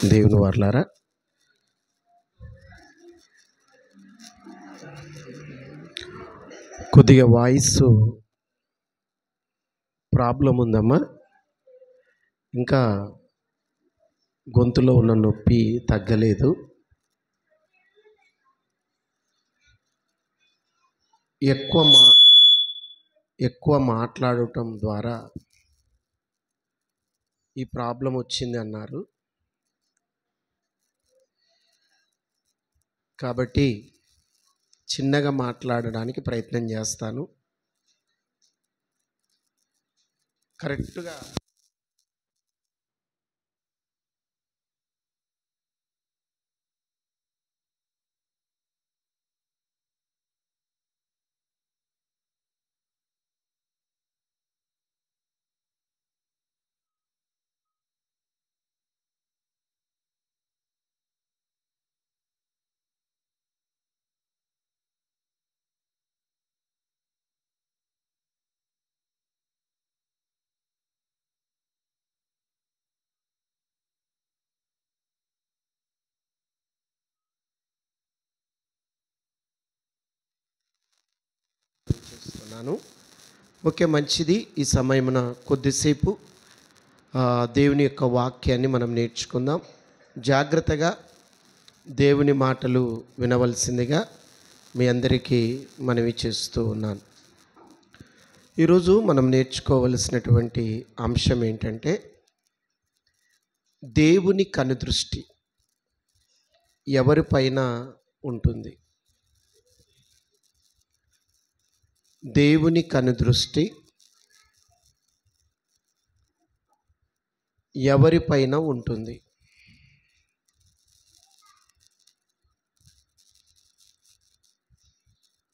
దేవుని వారలారా, కొద్దిగా వాయిస్ ప్రాబ్లం ఉందమ్మా. ఇంకా గొంతులో ఉన్న నొప్పి తగ్గలేదు. ఎక్కువ మాట్లాడటం ద్వారా ఈ ప్రాబ్లం వచ్చింది అన్నారు. కాబట్టి చిన్నగా మాట్లాడడానికి ప్రయత్నం చేస్తాను. కరెక్ట్గా చేస్తున్నాను. ఓకే, మంచిది. ఈ సమయమున కొద్దిసేపు దేవుని యొక్క వాక్యాన్ని మనం నేర్చుకుందాం. జాగ్రత్తగా దేవుని మాటలు వినవలసిందిగా మీ అందరికీ మనవి చేస్తూ ఉన్నాను. ఈరోజు మనం నేర్చుకోవలసినటువంటి అంశం ఏంటంటే, దేవుని కనుదృష్టి ఎవరిపైన ఉంటుంది. దేవుని కనుదృష్టి ఎవరిపైన ఉంటుంది.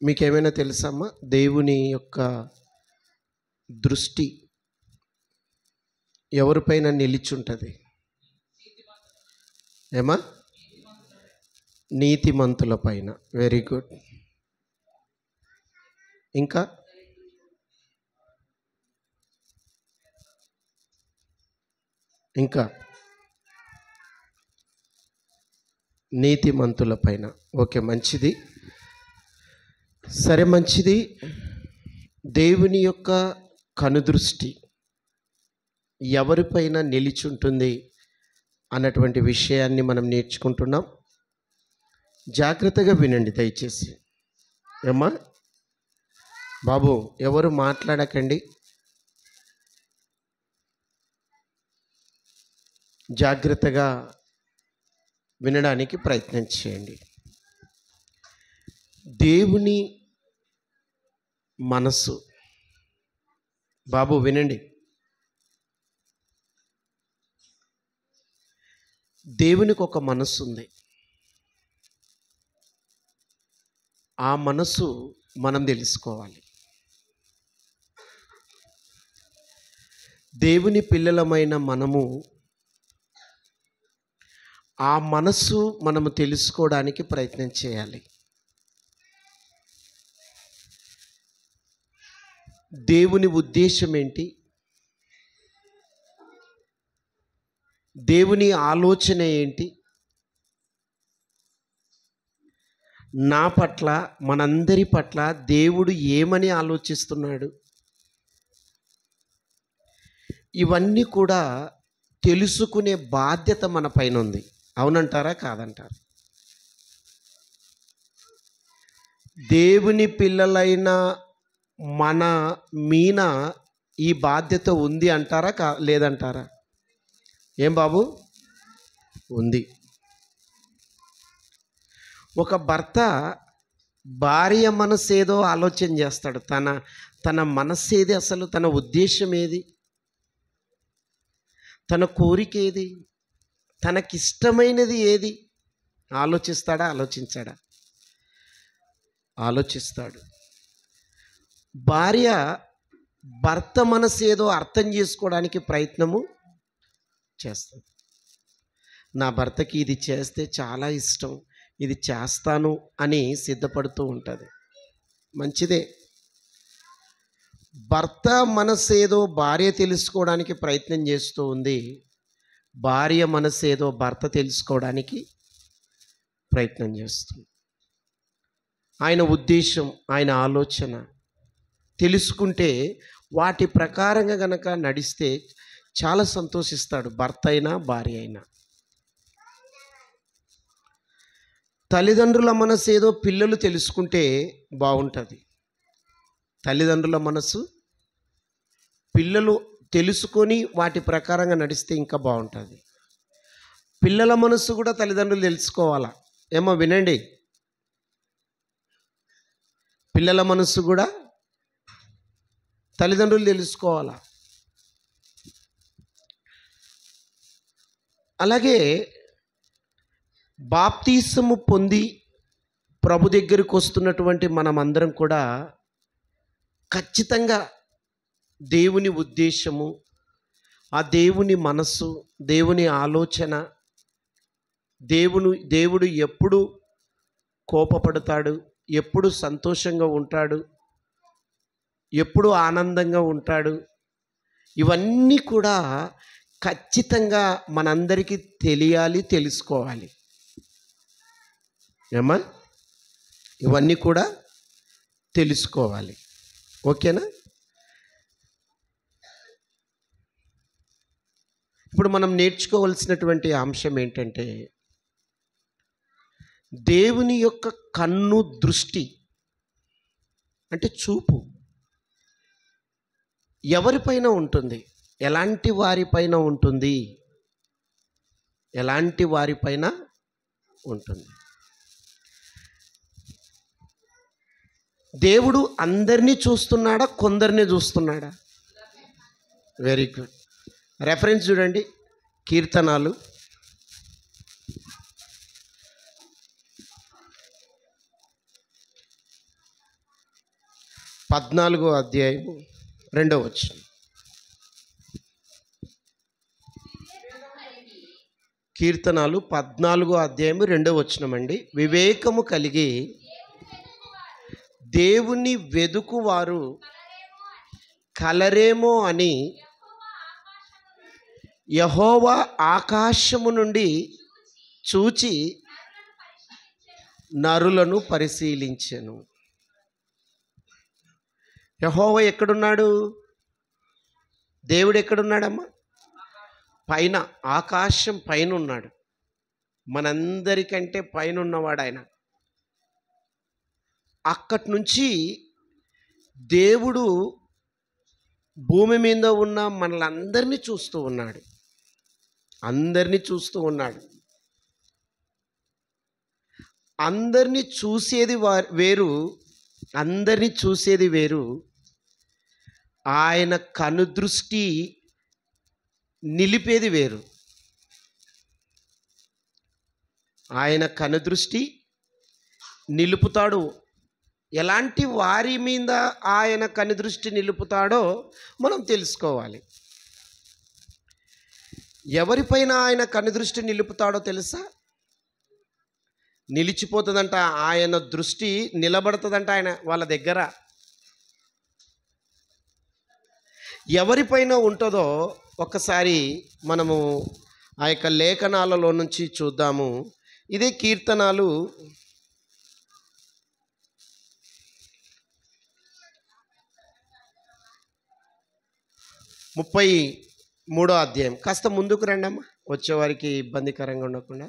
మీకేమైనా తెలుసమ్మా? దేవుని యొక్క దృష్టి ఎవరిపైన నిలిచుంటుంది? ఏమా? నీతిమంతుల పైన. Very good. ఇంకా నీతిమంతుల పైన. ఓకే, మంచిది. సరే, మంచిది. దేవుని యొక్క కనుదృష్టి ఎవరిపైన నిలిచుంటుంది అన్నటువంటి విషయాన్ని మనం నేర్చుకుంటున్నాం. జాగ్రత్తగా వినండి దయచేసి. ఏమ్మా బాబు, ఎవరు మాట్లాడకండి. జాగ్రత్తగా వినడానికి ప్రయత్నం చేయండి. దేవుని మనస్సు. బాబు వినండి. దేవునికి ఒక మనస్సు ఉంది. ఆ మనస్సు మనం తెలుసుకోవాలి. దేవుని పిల్లలమైన మనము ఆ మనస్సు మనము తెలుసుకోవడానికి ప్రయత్నం చేయాలి. దేవుని ఉద్దేశం ఏంటి? దేవుని ఆలోచన ఏంటి? నా పట్ల, మనందరి పట్ల దేవుడు ఏమని ఆలోచిస్తున్నాడు? ఇవన్నీ కూడా తెలుసుకునే బాధ్యత మన పైన ఉంది. అవునంటారా కాదంటారా? దేవుని పిల్లలైన మన మీన ఈ బాధ్యత ఉంది అంటారా లేదంటారా? ఏం బాబు? ఉంది. ఒక భర్త భార్య మనసు ఏదో ఆలోచన చేస్తాడు. తన మనస్సు ఏది? అసలు తన ఉద్దేశం ఏది? తన కోరిక ఏది? తనకిష్టమైనది ఏది? ఆలోచిస్తాడా? ఆలోచించాడా? ఆలోచిస్తాడు. భార్య భర్త మనసు ఏదో అర్థం చేసుకోవడానికి ప్రయత్నము చేస్తుంది. నా భర్తకి ఇది చేస్తే చాలా ఇష్టం, ఇది చేస్తాను అని సిద్ధపడుతూ ఉంటుంది. మంచిదే. భర్త మనసు ఏదో భార్య తెలుసుకోవడానికి ప్రయత్నం చేస్తూ ఉంది. భార్య మనసు ఏదో భర్త తెలుసుకోవడానికి ప్రయత్నం చేస్తుంది. ఆయన ఉద్దేశం, ఆయన ఆలోచన తెలుసుకుంటే వాటి ప్రకారంగా గనక నడిస్తే చాలా సంతోషిస్తాడు భర్త అయినా భార్య అయినా. తల్లిదండ్రుల మనసు ఏదో పిల్లలు తెలుసుకుంటే బాగుంటుంది. తల్లిదండ్రుల మనసు పిల్లలు తెలుసుకొని వాటి ప్రకారంగా నడిస్తే ఇంకా బాగుంటుంది. పిల్లల మనసు కూడా తల్లిదండ్రులు తెలుసుకోవాలా. ఏమో వినండి, పిల్లల మనసు కూడా తల్లిదండ్రులు తెలుసుకోవాలా. అలాగే బాప్తీసము పొంది ప్రభు దగ్గరికి వస్తున్నటువంటి మనమందరం కూడా ఖచ్చితంగా దేవుని ఉద్దేశము, ఆ దేవుని మనస్సు, దేవుని ఆలోచన, దేవుడు ఎప్పుడు కోపపడతాడు, ఎప్పుడు సంతోషంగా ఉంటాడు, ఎప్పుడు ఆనందంగా ఉంటాడు, ఇవన్నీ కూడా ఖచ్చితంగా మనందరికీ తెలియాలి, తెలుసుకోవాలి. ఏమా ఇవన్నీ కూడా తెలుసుకోవాలి. ఓకేనా? ఇప్పుడు మనం నేర్చుకోవాల్సినటువంటి అంశం ఏంటంటే, దేవుని యొక్క కన్ను దృష్టి అంటే చూపు ఎవరిపైన ఉంటుంది? ఎలాంటి వారిపైన ఉంటుంది? ఎలాంటి వారిపైన ఉంటుంది? దేవుడు అందరినీ చూస్తున్నాడా, కొందరిని చూస్తున్నాడా? Very good. రెఫరెన్స్ చూడండి, కీర్తనాలు 14వ అధ్యాయము 2వ వచనం. కీర్తనాలు 14వ అధ్యాయము 2వ వచనం అండి. వివేకము కలిగి దేవుని వెదుకువారు కలరేమో అని యెహోవా ఆకాశము నుండి చూచి నరులను పరిశీలించెను. యెహోవా ఎక్కడున్నాడు? దేవుడు ఎక్కడున్నాడమ్మా? పైన, ఆకాశం పైన ఉన్నాడు. మనందరికంటే పైన ఉన్నవాడు ఆయన. అక్కడి నుంచి దేవుడు భూమి మీద ఉన్న మనలందరినీ చూస్తూ ఉన్నాడు. అందరినీ చూస్తూ ఉన్నాడు. అందరినీ చూసేది వేరు, అందరినీ చూసేది వేరు. ఆయన కనుదృష్టి నిలిపేది వేరు. ఆయన కనుదృష్టి నిలుపుతాడు. ఎలాంటి వారి మీద ఆయన కనుదృష్టి నిలుపుతాడో మనం తెలుసుకోవాలి. ఎవరిపైన ఆయన కనుదృష్టి నిలుపుతాడో తెలుసా? నిలిచిపోతుందంట, ఆయన దృష్టి నిలబడుతుందంట ఆయన వాళ్ళ దగ్గర. ఎవరిపైన ఉంటుందో ఒక్కసారి మనము ఆ యొక్క లేఖనాలలో నుంచి చూద్దాము. ఇదే కీర్తనాలు 33వ అధ్యాయం. కాస్త ముందుకు రండి అమ్మ, వచ్చేవారికి ఇబ్బందికరంగా ఉండకుండా.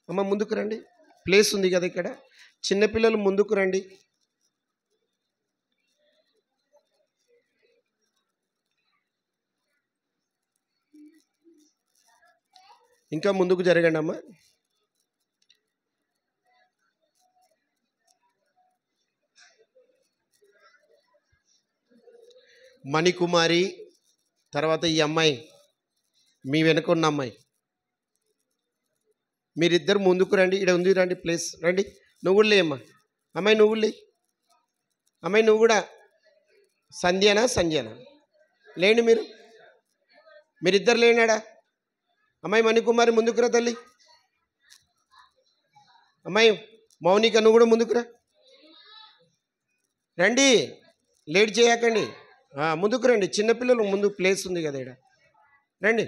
అమ్మ ముందుకు రండి, ప్లేస్ ఉంది కదా ఇక్కడ. చిన్నపిల్లలు ముందుకు రండి. ఇంకా ముందుకు జరగండి అమ్మ. మణికుమారి, తర్వాత ఈ అమ్మాయి, మీ వెనుక ఉన్న అమ్మాయి, మీరిద్దరు ముందుకు రండి. ఇక్కడ ఉంది, రండి, ప్లేస్ రండి. నువ్వు కూడా లేమ్మా. అమ్మాయి నువ్వు లే. అమ్మాయి నువ్వు కూడా. సంధ్యనా లేండి, మీరిద్దరు లేనాడా? అమ్మాయి మణికుమారి ముందుకురా తల్లి. అమ్మాయి మౌనిక నువ్వు కూడా ముందుకురా. రండి, లేట్ చేయకండి, ముందుకు రండి. చిన్నపిల్లలు ముందు ప్లేస్ ఉంది కదా ఇక్కడ. రండి.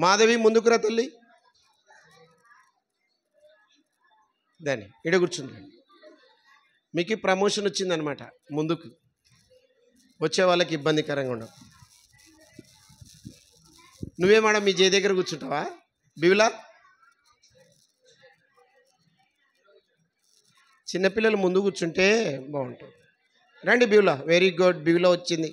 మాధవి ముందుకు రా తల్లి. దాన్ని ఇడ కూర్చుంది. మీకు ప్రమోషన్ వచ్చిందనమాట. ముందుకు వచ్చే వాళ్ళకి ఇబ్బందికరంగా ఉండవు. నువ్వేమాడా మీ జయ దగ్గర కూర్చుంటావా బివులా? చిన్నపిల్లలు ముందు కూర్చుంటే బాగుంటుంది. రండి బివులా. Very good. బివులా వచ్చింది.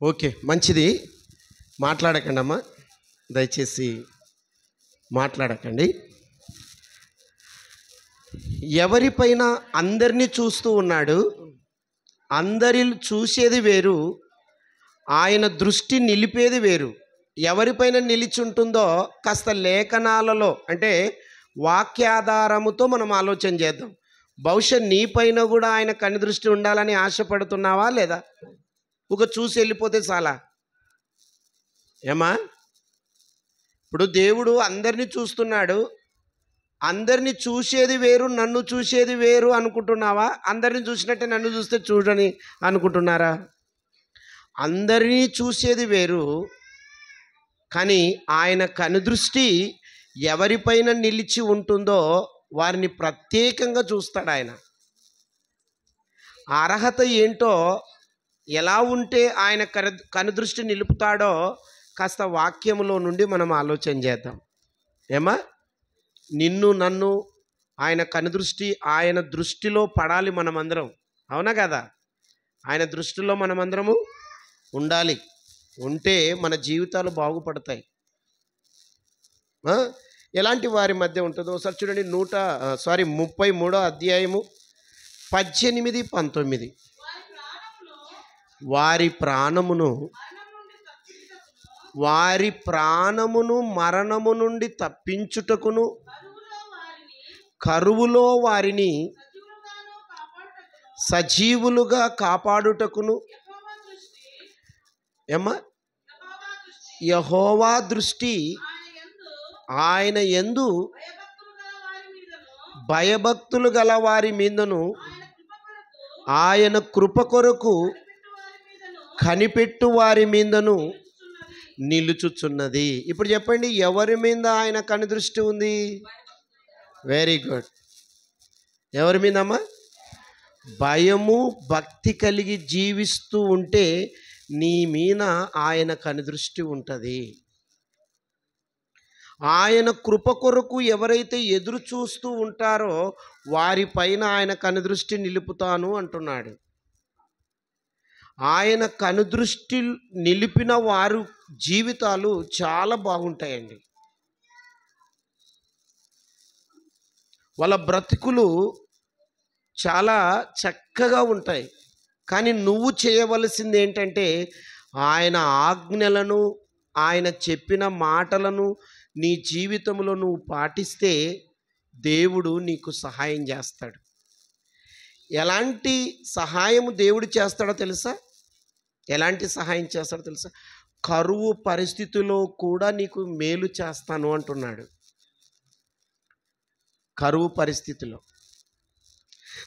ఓకే, మంచిది. మాట్లాడకండి అమ్మా, దయచేసి మాట్లాడకండి. ఎవరిపైన అందరినీ చూస్తూ ఉన్నాడు. అందరి చూసేది వేరు, ఆయన దృష్టి నిలిపేది వేరు. ఎవరిపైన నిలిచి ఉంటుందో కాస్త లేఖనాలలో అంటే వాక్యాధారముతో మనం ఆలోచన చేద్దాం. బహుశా నీపైన కూడా ఆయన కనుదృష్టి ఉండాలని ఆశపడుతున్నావా లేదా? ఒక చూసి వెళ్ళిపోతే చాలా ఏమా? ఇప్పుడు దేవుడు అందరినీ చూస్తున్నాడు. అందరినీ చూసేది వేరు, నన్ను చూసేది వేరు అనుకుంటున్నావా? అందరినీ చూసినట్టే నన్ను చూస్తే చూడని అనుకుంటున్నారా? అందరినీ చూసేది వేరు, కానీ ఆయన కనుదృష్టి ఎవరిపైన నిలిచి ఉంటుందో వారిని ప్రత్యేకంగా చూస్తాడు. ఆయన అర్హత ఏంటో, ఎలా ఉంటే ఆయన కనుదృష్టి నిలుపుతాడో కాస్త వాక్యములో నుండి మనం ఆలోచన చేద్దాం. ఏమా? నిన్ను నన్ను ఆయన కనుదృష్టి, ఆయన దృష్టిలో పడాలి మనమందరం. అవునా కదా? ఆయన దృష్టిలో మనమందరము ఉండాలి. ఉంటే మన జీవితాలు బాగుపడతాయి. ఎలాంటి వారి మధ్య ఉంటుందో ఒకసారి చూడండి. 33వ అధ్యాయము 18, 19. వారి ప్రాణమును మరణము నుండి తప్పించుటకును, కరువులో వారిని సజీవులుగా కాపాడుటకును యెహోవా దృష్టి ఆయన యందు భయభక్తులు గల వారి మీదను, ఆయన కృప కొరకు కనిపెట్టు వారి మీదను నిలుచుచున్నది. ఇప్పుడు చెప్పండి, ఎవరి మీద ఆయన కనుదృష్టి ఉంది? Very good. ఎవరి మీదమ్మా? భయము భక్తి కలిగి జీవిస్తూ ఉంటే నీ మీద ఆయన కనుదృష్టి ఉంటుంది. ఆయన కృప కొరకు ఎవరైతే ఎదురు చూస్తూ ఉంటారో వారిపైన ఆయన కనుదృష్టి నిలుపుతాను అంటున్నాడు. ఆయన కనుదృష్టి నిలిపిన వారు జీవితాలు చాలా బాగుంటాయండి. వాళ్ళ బ్రతుకులు చాలా చక్కగా ఉంటాయి. కానీ నువ్వు చేయవలసింది ఏంటంటే ఆయన ఆజ్ఞలను, ఆయన చెప్పిన మాటలను నీ జీవితంలో నువ్వు పాటిస్తే దేవుడు నీకు సహాయం చేస్తాడు. ఎలాంటి సహాయం దేవుడు చేస్తాడో తెలుసా? ఎలాంటి సహాయం చేస్తాడో తెలుసా? కరువు పరిస్థితిలో కూడా నీకు మేలు చేస్తాను అంటున్నాడు. కరువు పరిస్థితిలో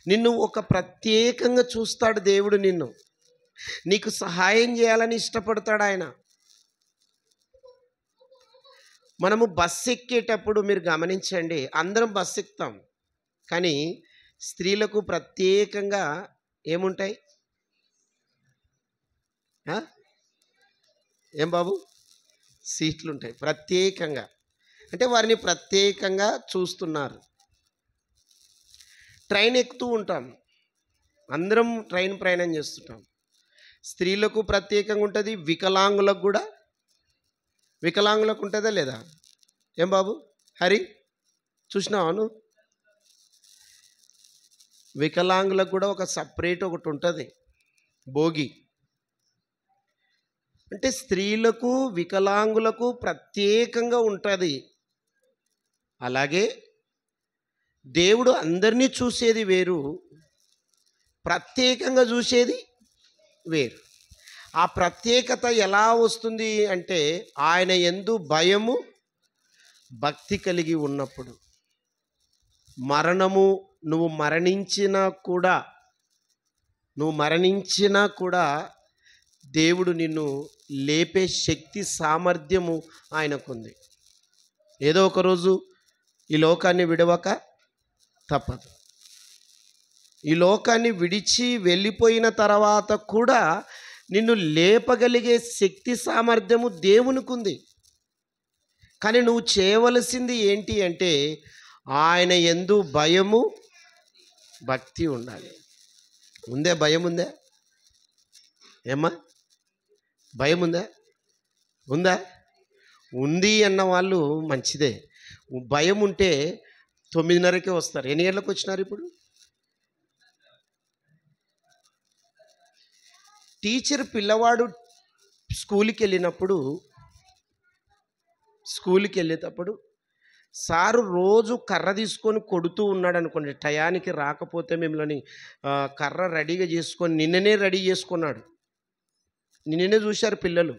నిన్ను ఒక ప్రత్యేకంగా చూస్తాడు దేవుడు. నీకు సహాయం చేయాలని ఇష్టపడతాడు ఆయన. మనము బస్సు ఎక్కేటప్పుడు మీరు గమనించండి, అందరం బస్సు ఎక్కుతాం, కానీ స్త్రీలకు ప్రత్యేకంగా ఏముంటాయి? ఏం బాబు? సీట్లు ఉంటాయి ప్రత్యేకంగా. అంటే వారిని ప్రత్యేకంగా చూస్తున్నారు. ట్రైన్ ఎక్కుతూ ఉంటాం, అందరం ట్రైన్ ప్రయాణం చేస్తుంటాం. స్త్రీలకు ప్రత్యేకంగా ఉంటుంది, వికలాంగులకు కూడా. వికలాంగులకు ఉంటుందా లేదా? ఏం బాబు హరి, చూసినావా నువ్వు? వికలాంగులకు కూడా ఒక సపరేట్ ఒకటి ఉంటుంది, భోగి. అంటే స్త్రీలకు వికలాంగులకు ప్రత్యేకంగా ఉంటుంది. అలాగే దేవుడు అందరినీ చూసేది వేరు, ప్రత్యేకంగా చూసేది వేరు. ఆ ప్రత్యేకత ఎలా వస్తుంది అంటే ఆయన యందు భయము భక్తి కలిగి ఉన్నప్పుడు మరణము నువ్వు మరణించినా కూడా దేవుడు నిన్ను లేపే శక్తి సామర్థ్యము ఆయనకుంది. ఏదో ఒక రోజు ఈ లోకాన్ని విడవక తప్పదు. ఈ లోకాన్ని విడిచి వెళ్ళిపోయిన తర్వాత కూడా నిన్ను లేపగలిగే శక్తి సామర్థ్యము దేవునికి ఉంది. కానీ నువ్వు చేయవలసింది ఏంటి అంటే ఆయన యందు భయము భక్తి ఉండాలి. ఉందే? భయం ఉందా? ఏమ్మా, భయం ఉందా? ఉందా? ఉంది అన్న వాళ్ళు మంచిదే. భయం ఉంటే 9:30కే వస్తారు. ఎన్ని గంటలకు వచ్చినారు ఇప్పుడు? టీచర్ పిల్లవాడు స్కూల్కి వెళ్ళేటప్పుడు సారు రోజు కర్ర తీసుకొని కొడుతూ ఉన్నాడు అనుకోండి, టయానికి రాకపోతే మిమ్మల్ని కర్ర రెడీగా చేసుకొని నిన్ననే రెడీ చేసుకున్నాడు. నిన్ననే చూశారు పిల్లలు.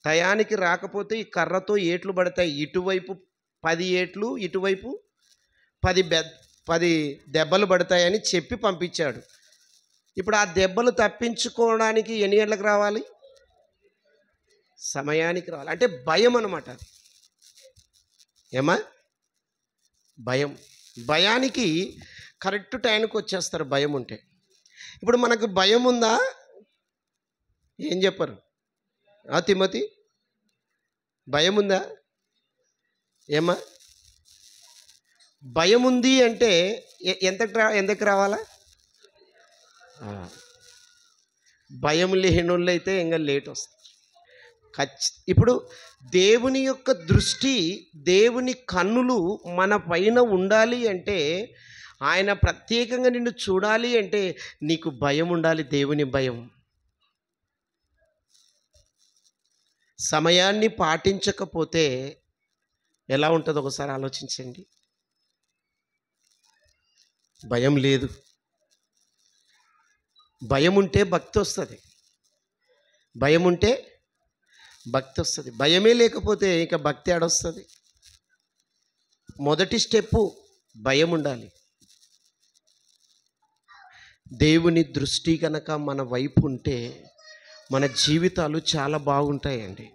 టయానికి రాకపోతే ఈ కర్రతో ఏట్లు పడతాయి. ఇటువైపు 10 ఏట్లు, ఇటువైపు 10 దెబ్బలు పడతాయని చెప్పి పంపించాడు. ఇప్పుడు ఆ దెబ్బలు తప్పించుకోవడానికి ఎన్ని గంటలకు రావాలి? సమయానికి రావాలి. అంటే భయం అన్నమాట. ఏమా? భయానికి కరెక్ట్ టైంకి వచ్చేస్తారు భయం ఉంటే. ఇప్పుడు మనకు భయం ఉందా? ఏం చెప్పరు? తిమ్మతి, భయం ఉందా? ఏమా? భయం ఉంది అంటే ఎంతకు రావాలా? భయం లేనోళ్ళు అయితే ఇంకా లేట్ వస్తారు. ఇప్పుడు దేవుని యొక్క దృష్టి, దేవుని కన్నులు మన పైన ఉండాలి అంటే, ఆయన ప్రత్యేకంగా నిన్ను చూడాలి అంటే నీకు భయం ఉండాలి. దేవుని భయం. సమయాన్ని పాటించకపోతే ఎలా ఉంటుందో ఒకసారి ఆలోచించండి. భయం లేదు. భయం ఉంటే భక్తి వస్తుంది. భయమే లేకపోతే ఇక భక్తి ఆడొస్తుంది. మొదటి స్టెప్పు భయం ఉండాలి. దేవుని దృష్టి కనుక మన వైపు ఉంటే మన జీవితాలు చాలా బాగుంటాయండి.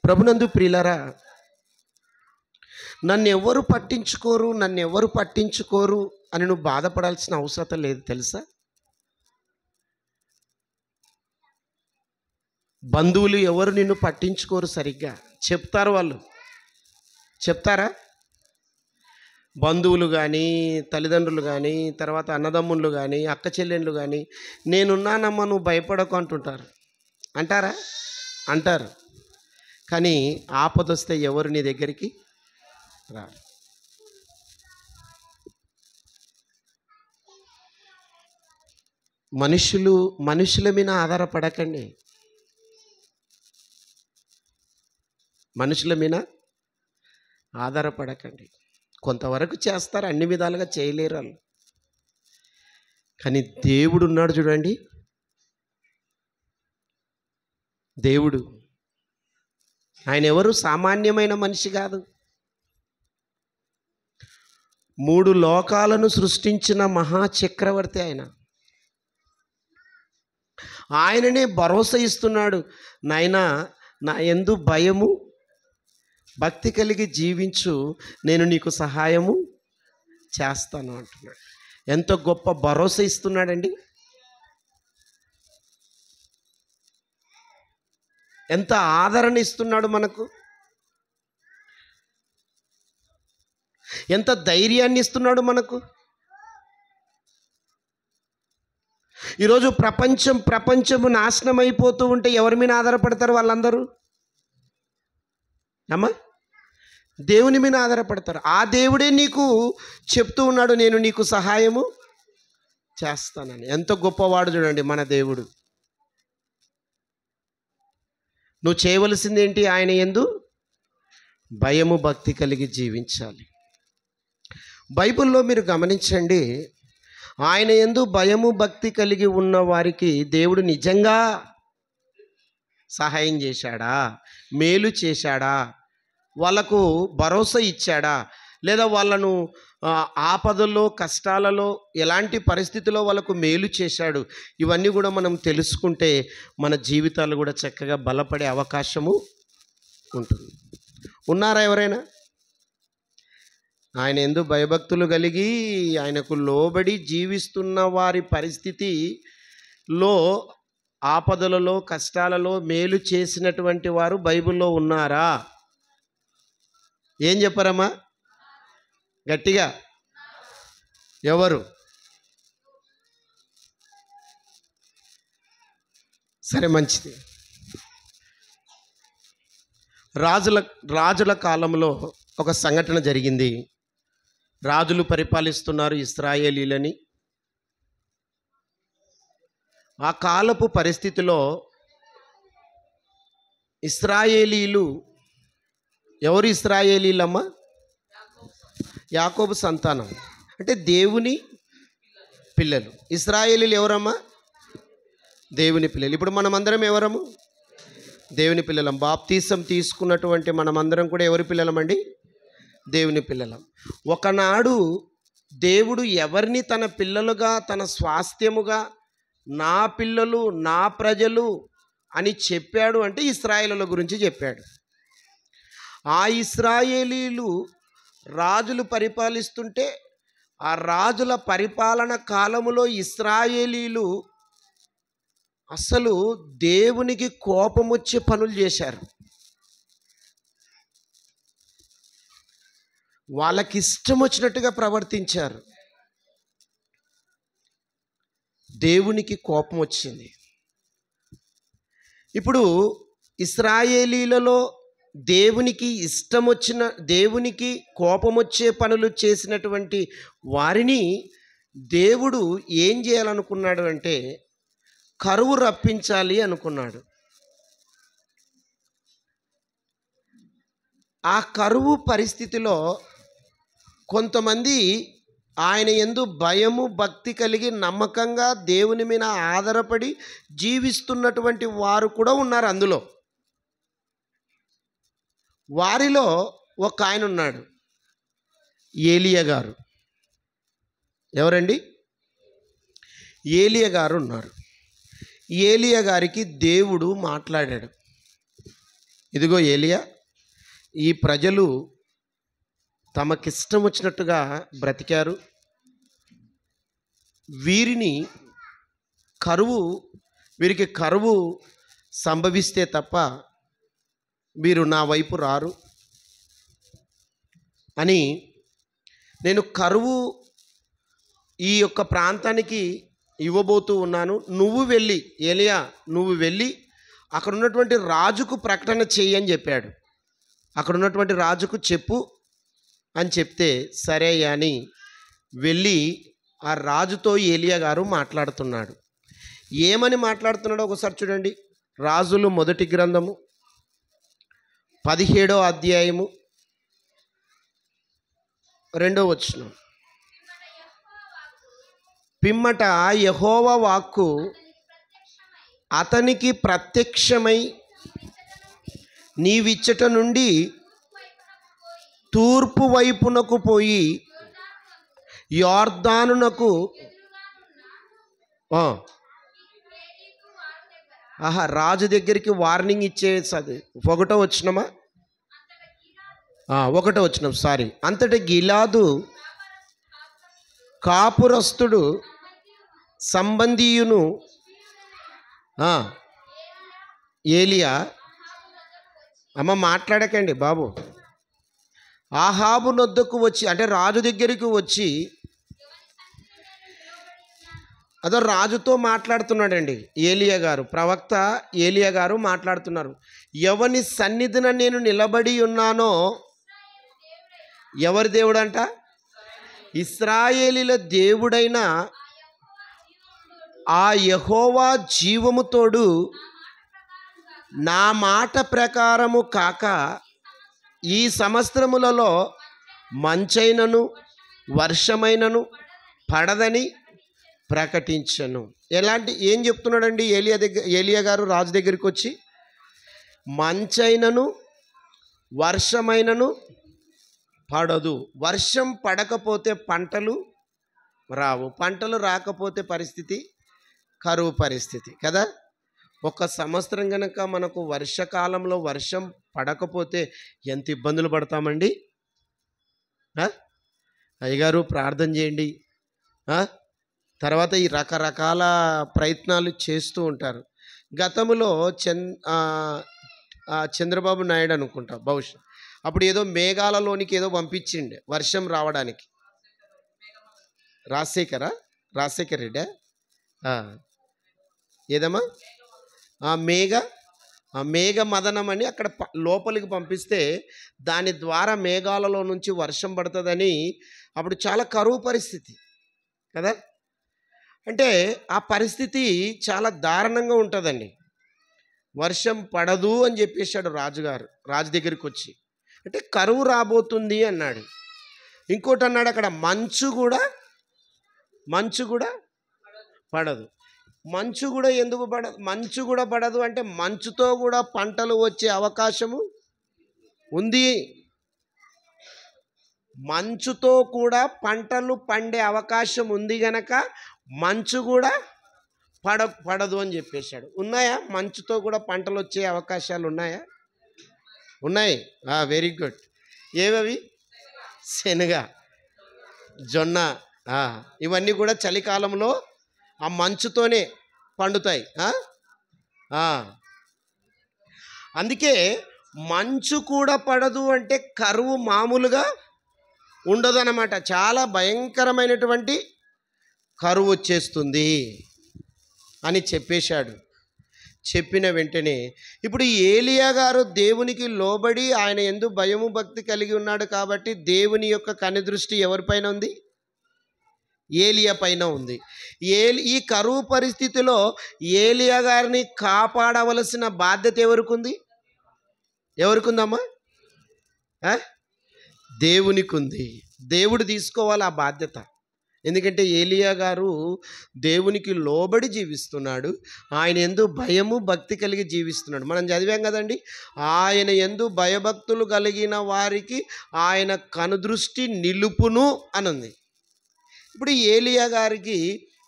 ప్రభునందు ప్రియులారా, నన్ను ఎవరు పట్టించుకోరు అని నువ్వు బాధపడాల్సిన అవసరం లేదు. తెలుసా? బంధువులు ఎవరు నిన్ను పట్టించుకోరు సరిగ్గా. చెప్తారు వాళ్ళు. చెప్తారా? బంధువులు కానీ, తల్లిదండ్రులు కానీ, తర్వాత అన్నదమ్ముళ్ళు కానీ, అక్క చెల్లెళ్ళు కానీ, నేనున్నానమ్మా నువ్వు భయపడకు అంటుంటారు. అంటారా? అంటారు. కానీ ఆపదొస్తే ఎవరు నీ దగ్గరికి రారు. మనుషుల మీద ఆధారపడకండి. మనుషుల మీద ఆధారపడకండి. కొంతవరకు చేస్తారు, అన్ని విధాలుగా చేయలేరు వాళ్ళు. కానీ దేవుడు ఉన్నాడు చూడండి. దేవుడు ఆయన ఎవరు? సామాన్యమైన మనిషి కాదు. 3 లోకాలను సృష్టించిన మహాచక్రవర్తి ఆయన. ఆయననే భరోసా ఇస్తున్నాడు. నాయనా, నా యందు భయము భక్తి కలిగి జీవించు, నేను నీకు సహాయము చేస్తాను అంటున్నాడు. ఎంత గొప్ప భరోసా ఇస్తున్నాడండి. ఎంత ఆదరణ ఇస్తున్నాడు మనకు. ఎంత ధైర్యాన్ని ఇస్తున్నాడు మనకు. ఈరోజు ప్రపంచము నాశనం అయిపోతూ ఉంటే ఎవరి మీద ఆధారపడతారు వాళ్ళందరూ? అమ్మా, దేవుని మీద ఆధారపడతారు. ఆ దేవుడే నీకు చెప్తూ ఉన్నాడు, నేను నీకు సహాయము చేస్తానని. ఎంత గొప్పవాడు చూడండి మన దేవుడు. నువ్వు చేయవలసింది ఏంటి? ఆయన యందు భయము భక్తి కలిగి జీవించాలి. బైబిల్లో మీరు గమనించండి, ఆయన యందు భయము భక్తి కలిగి ఉన్న వారికి దేవుడు నిజంగా సహాయం చేశాడా, మేలు చేశాడా, వాళ్ళకు భరోసా ఇచ్చాడా, లేదా వాళ్ళను ఆపదల్లో కష్టాలలో ఎలాంటి పరిస్థితిలో వాళ్ళకు మేలు చేశాడు, ఇవన్నీ కూడా మనం తెలుసుకుంటే మన జీవితాలు కూడా చక్కగా బలపడే అవకాశము ఉంటుంది. ఉన్నారా ఎవరైనా? ఆయన యందు భయభక్తులు కలిగి ఆయనకు లోబడి జీవిస్తున్న వారి పరిస్థితిలో ఆపదలలో కష్టాలలో మేలు చేసినటువంటి వారు బైబిల్లో ఉన్నారా? ఏం చెప్పారమ్మా గట్టిగా? ఎవరు? సరే, మంచిది. రాజుల కాలంలో ఒక సంఘటన జరిగింది. రాజులు పరిపాలిస్తున్నారు ఇశ్రాయేలీలని. ఆ కాలపు పరిస్థితిలో ఇశ్రాయేలీలు ఎవరు? ఇశ్రాయేలీలమ్మా యాకోబు సంతానం, అంటే దేవుని పిల్లలు. ఇశ్రాయేలీలు ఎవరమ్మా? దేవుని పిల్లలు. ఇప్పుడు మనమందరం ఎవరము? దేవుని పిల్లలం. బాప్తీసం తీసుకున్నటువంటి మనమందరం కూడా ఎవరి పిల్లలమండి? దేవుని పిల్లలం. ఒకనాడు దేవుడు ఎవరిని తన పిల్లలుగా, తన స్వాస్థ్యముగా, నా పిల్లలు, నా ప్రజలు అని చెప్పాడు అంటే ఇశ్రాయేలుల గురించి చెప్పాడు. ఆ ఇశ్రాయేలీలు రాజులు పరిపాలిస్తుంటే ఆ రాజుల పరిపాలన కాలములో ఇశ్రాయేలీలు అసలు దేవునికి కోపం వచ్చే పనులు చేశారు. వాళ్ళకి ఇష్టం వచ్చినట్టుగా ప్రవర్తించారు. దేవునికి కోపం వచ్చింది. ఇప్పుడు ఇశ్రాయేలీలలో దేవునికి ఇష్టం వచ్చిన, దేవునికి కోపం వచ్చే పనులు చేసినటువంటి వారిని దేవుడు ఏం చేయాలనుకున్నాడు అంటే కరువు రప్పించాలి అనుకున్నాడు. ఆ కరువు పరిస్థితిలో కొంతమంది ఆయన యందు భయము భక్తి కలిగి నమ్మకంగా దేవుని మీద ఆధారపడి జీవిస్తున్నటువంటి వారు కూడా ఉన్నారు. అందులో వారిలో ఒక ఆయన ఉన్నాడు, ఏలియా గారు. ఎవరండి? ఏలియా గారు ఉన్నారు. ఏలియా గారికి దేవుడు మాట్లాడాడు. ఇదిగో ఏలియా, ఈ ప్రజలు తమకిష్టం వచ్చినట్టుగా బ్రతికారు, వీరికి కరువు సంభవిస్తే తప్ప వీరు నా వైపు రారు అని, నేను కరువు ఈ యొక్క ప్రాంతానికి ఇవ్వబోతూ ఉన్నాను. నువ్వు వెళ్ళి, ఏలియా నువ్వు వెళ్ళి అక్కడ ఉన్నటువంటి రాజుకు ప్రకటన చెయ్యి అని చెప్పాడు. అక్కడ ఉన్నటువంటి రాజుకు చెప్పు అని చెప్తే సరే అని వెళ్ళి ఆ రాజుతో ఏలియా గారు మాట్లాడుతున్నాడు. ఏమని మాట్లాడుతున్నాడో ఒకసారి చూడండి. రాజులు మొదటి గ్రంథము 17వ అధ్యాయము 2వ వచనం. పిమ్మట యెహోవా వాక్కు అతనికి ప్రత్యక్షమై నీవిచ్చట నుండి తూర్పు వైపునకు పోయి యోర్దానునకు రాజు దగ్గరికి వార్నింగ్ ఇచ్చేసది. 1వ వచనమా? 1వ వచనం, సారీ. అంతటి గిలాదు కాపురస్తుడు సంబంధీయును ఏలియా, అమ్మ మాట్లాడకండి బాబు, ఆహాబు నొద్దకు వచ్చి, అంటే రాజు దగ్గరికి వచ్చి, అదో రాజుతో మాట్లాడుతున్నాడండి ఏలియా గారు, ప్రవక్త ఏలియా గారు మాట్లాడుతున్నారు. ఎవని సన్నిధిన నేను నిలబడి ఉన్నానో, ఎవరి దేవుడంట? ఇశ్రాయేలీల దేవుడైన ఆ యెహోవా జీవముతోడు నా మాట ప్రకారము కాక ఈ సంవత్సరములలో మంచైనను వర్షమైనను పడదని ప్రకటించను. ఏం చెప్తున్నాడండి ఏలియా గారు రాజు దగ్గరికి వచ్చి, మంచైనను వర్షమైనను పడదు. వర్షం పడకపోతే పంటలు రావు, పంటలు రాకపోతే పరిస్థితి కరువు పరిస్థితి కదా. ఒక సంవత్సరం కనుక మనకు వర్షకాలంలో వర్షం పడకపోతే ఎంత ఇబ్బందులు పడతామండి. అయ్యగారు ప్రార్థన చేయండి. తర్వాత ఈ రకరకాల ప్రయత్నాలు చేస్తూ ఉంటారు. గతంలో చంద్రబాబు నాయుడు అనుకుంటా బహుశా, అప్పుడు ఏదో మేఘాలలోనికి ఏదో పంపించిండే వర్షం రావడానికి. రాజశేఖర్ రెడ్డి ఏదమ్మా మేఘ మదనం అని అక్కడ లోపలికి పంపిస్తే దాని ద్వారా మేఘాలలో నుంచి వర్షం పడుతుందని, అప్పుడు చాలా కరువు పరిస్థితి కదా. అంటే ఆ పరిస్థితి చాలా దారుణంగా ఉంటుందండి. వర్షం పడదు అని చెప్పేశాడు రాజు దగ్గరికి వచ్చి. అంటే కరువు రాబోతుంది అన్నాడు. ఇంకోటి అన్నాడు అక్కడ, మంచు కూడా పడదు. మంచు కూడా ఎందుకు పడదు? మంచు కూడా పడదు అంటే మంచుతో కూడా పంటలు వచ్చే అవకాశము ఉంది. మంచుతో కూడా పంటలు పండే అవకాశం ఉంది గనక మంచు కూడా పడదు అని చెప్పేశాడు. ఉన్నాయా? మంచుతో కూడా పంటలు వచ్చే అవకాశాలు ఉన్నాయా? ఉన్నాయి. Very good. ఏవవి? శనగ, జొన్న, ఇవన్నీ కూడా చలికాలంలో ఆ మంచుతోనే పండుతాయి. అందుకే మంచు కూడా పడదు అంటే కరువు మామూలుగా ఉండదు అన్నమాట. చాలా భయంకరమైనటువంటి కరువు వచ్చేస్తుంది అని చెప్పేశాడు. చెప్పిన వెంటనే ఇప్పుడు ఏలియా గారు దేవునికి లోబడి ఆయన యందు భయము భక్తి కలిగి ఉన్నాడు కాబట్టి దేవుని యొక్క కనుదృష్టి ఎవరిపైన ఉంది? ఏలియా పైన ఉంది. ఈ కరువు పరిస్థితిలో ఏలియా గారిని కాపాడవలసిన బాధ్యత ఎవరికి ఉందమ్మా? దేవునికి ఉంది. దేవుడు తీసుకోవాలి ఆ బాధ్యత. ఎందుకంటే ఏలియా గారు దేవునికి లోబడి జీవిస్తున్నాడు. ఆయన యందు భయము భక్తి కలిగి జీవిస్తున్నాడు. మనం చదివాం కదండి, ఆయన యందు భయభక్తులు కలిగిన వారికి ఆయన కనుదృష్టి నిలుపును అని ఉంది. ఇప్పుడు ఏలియా గారికి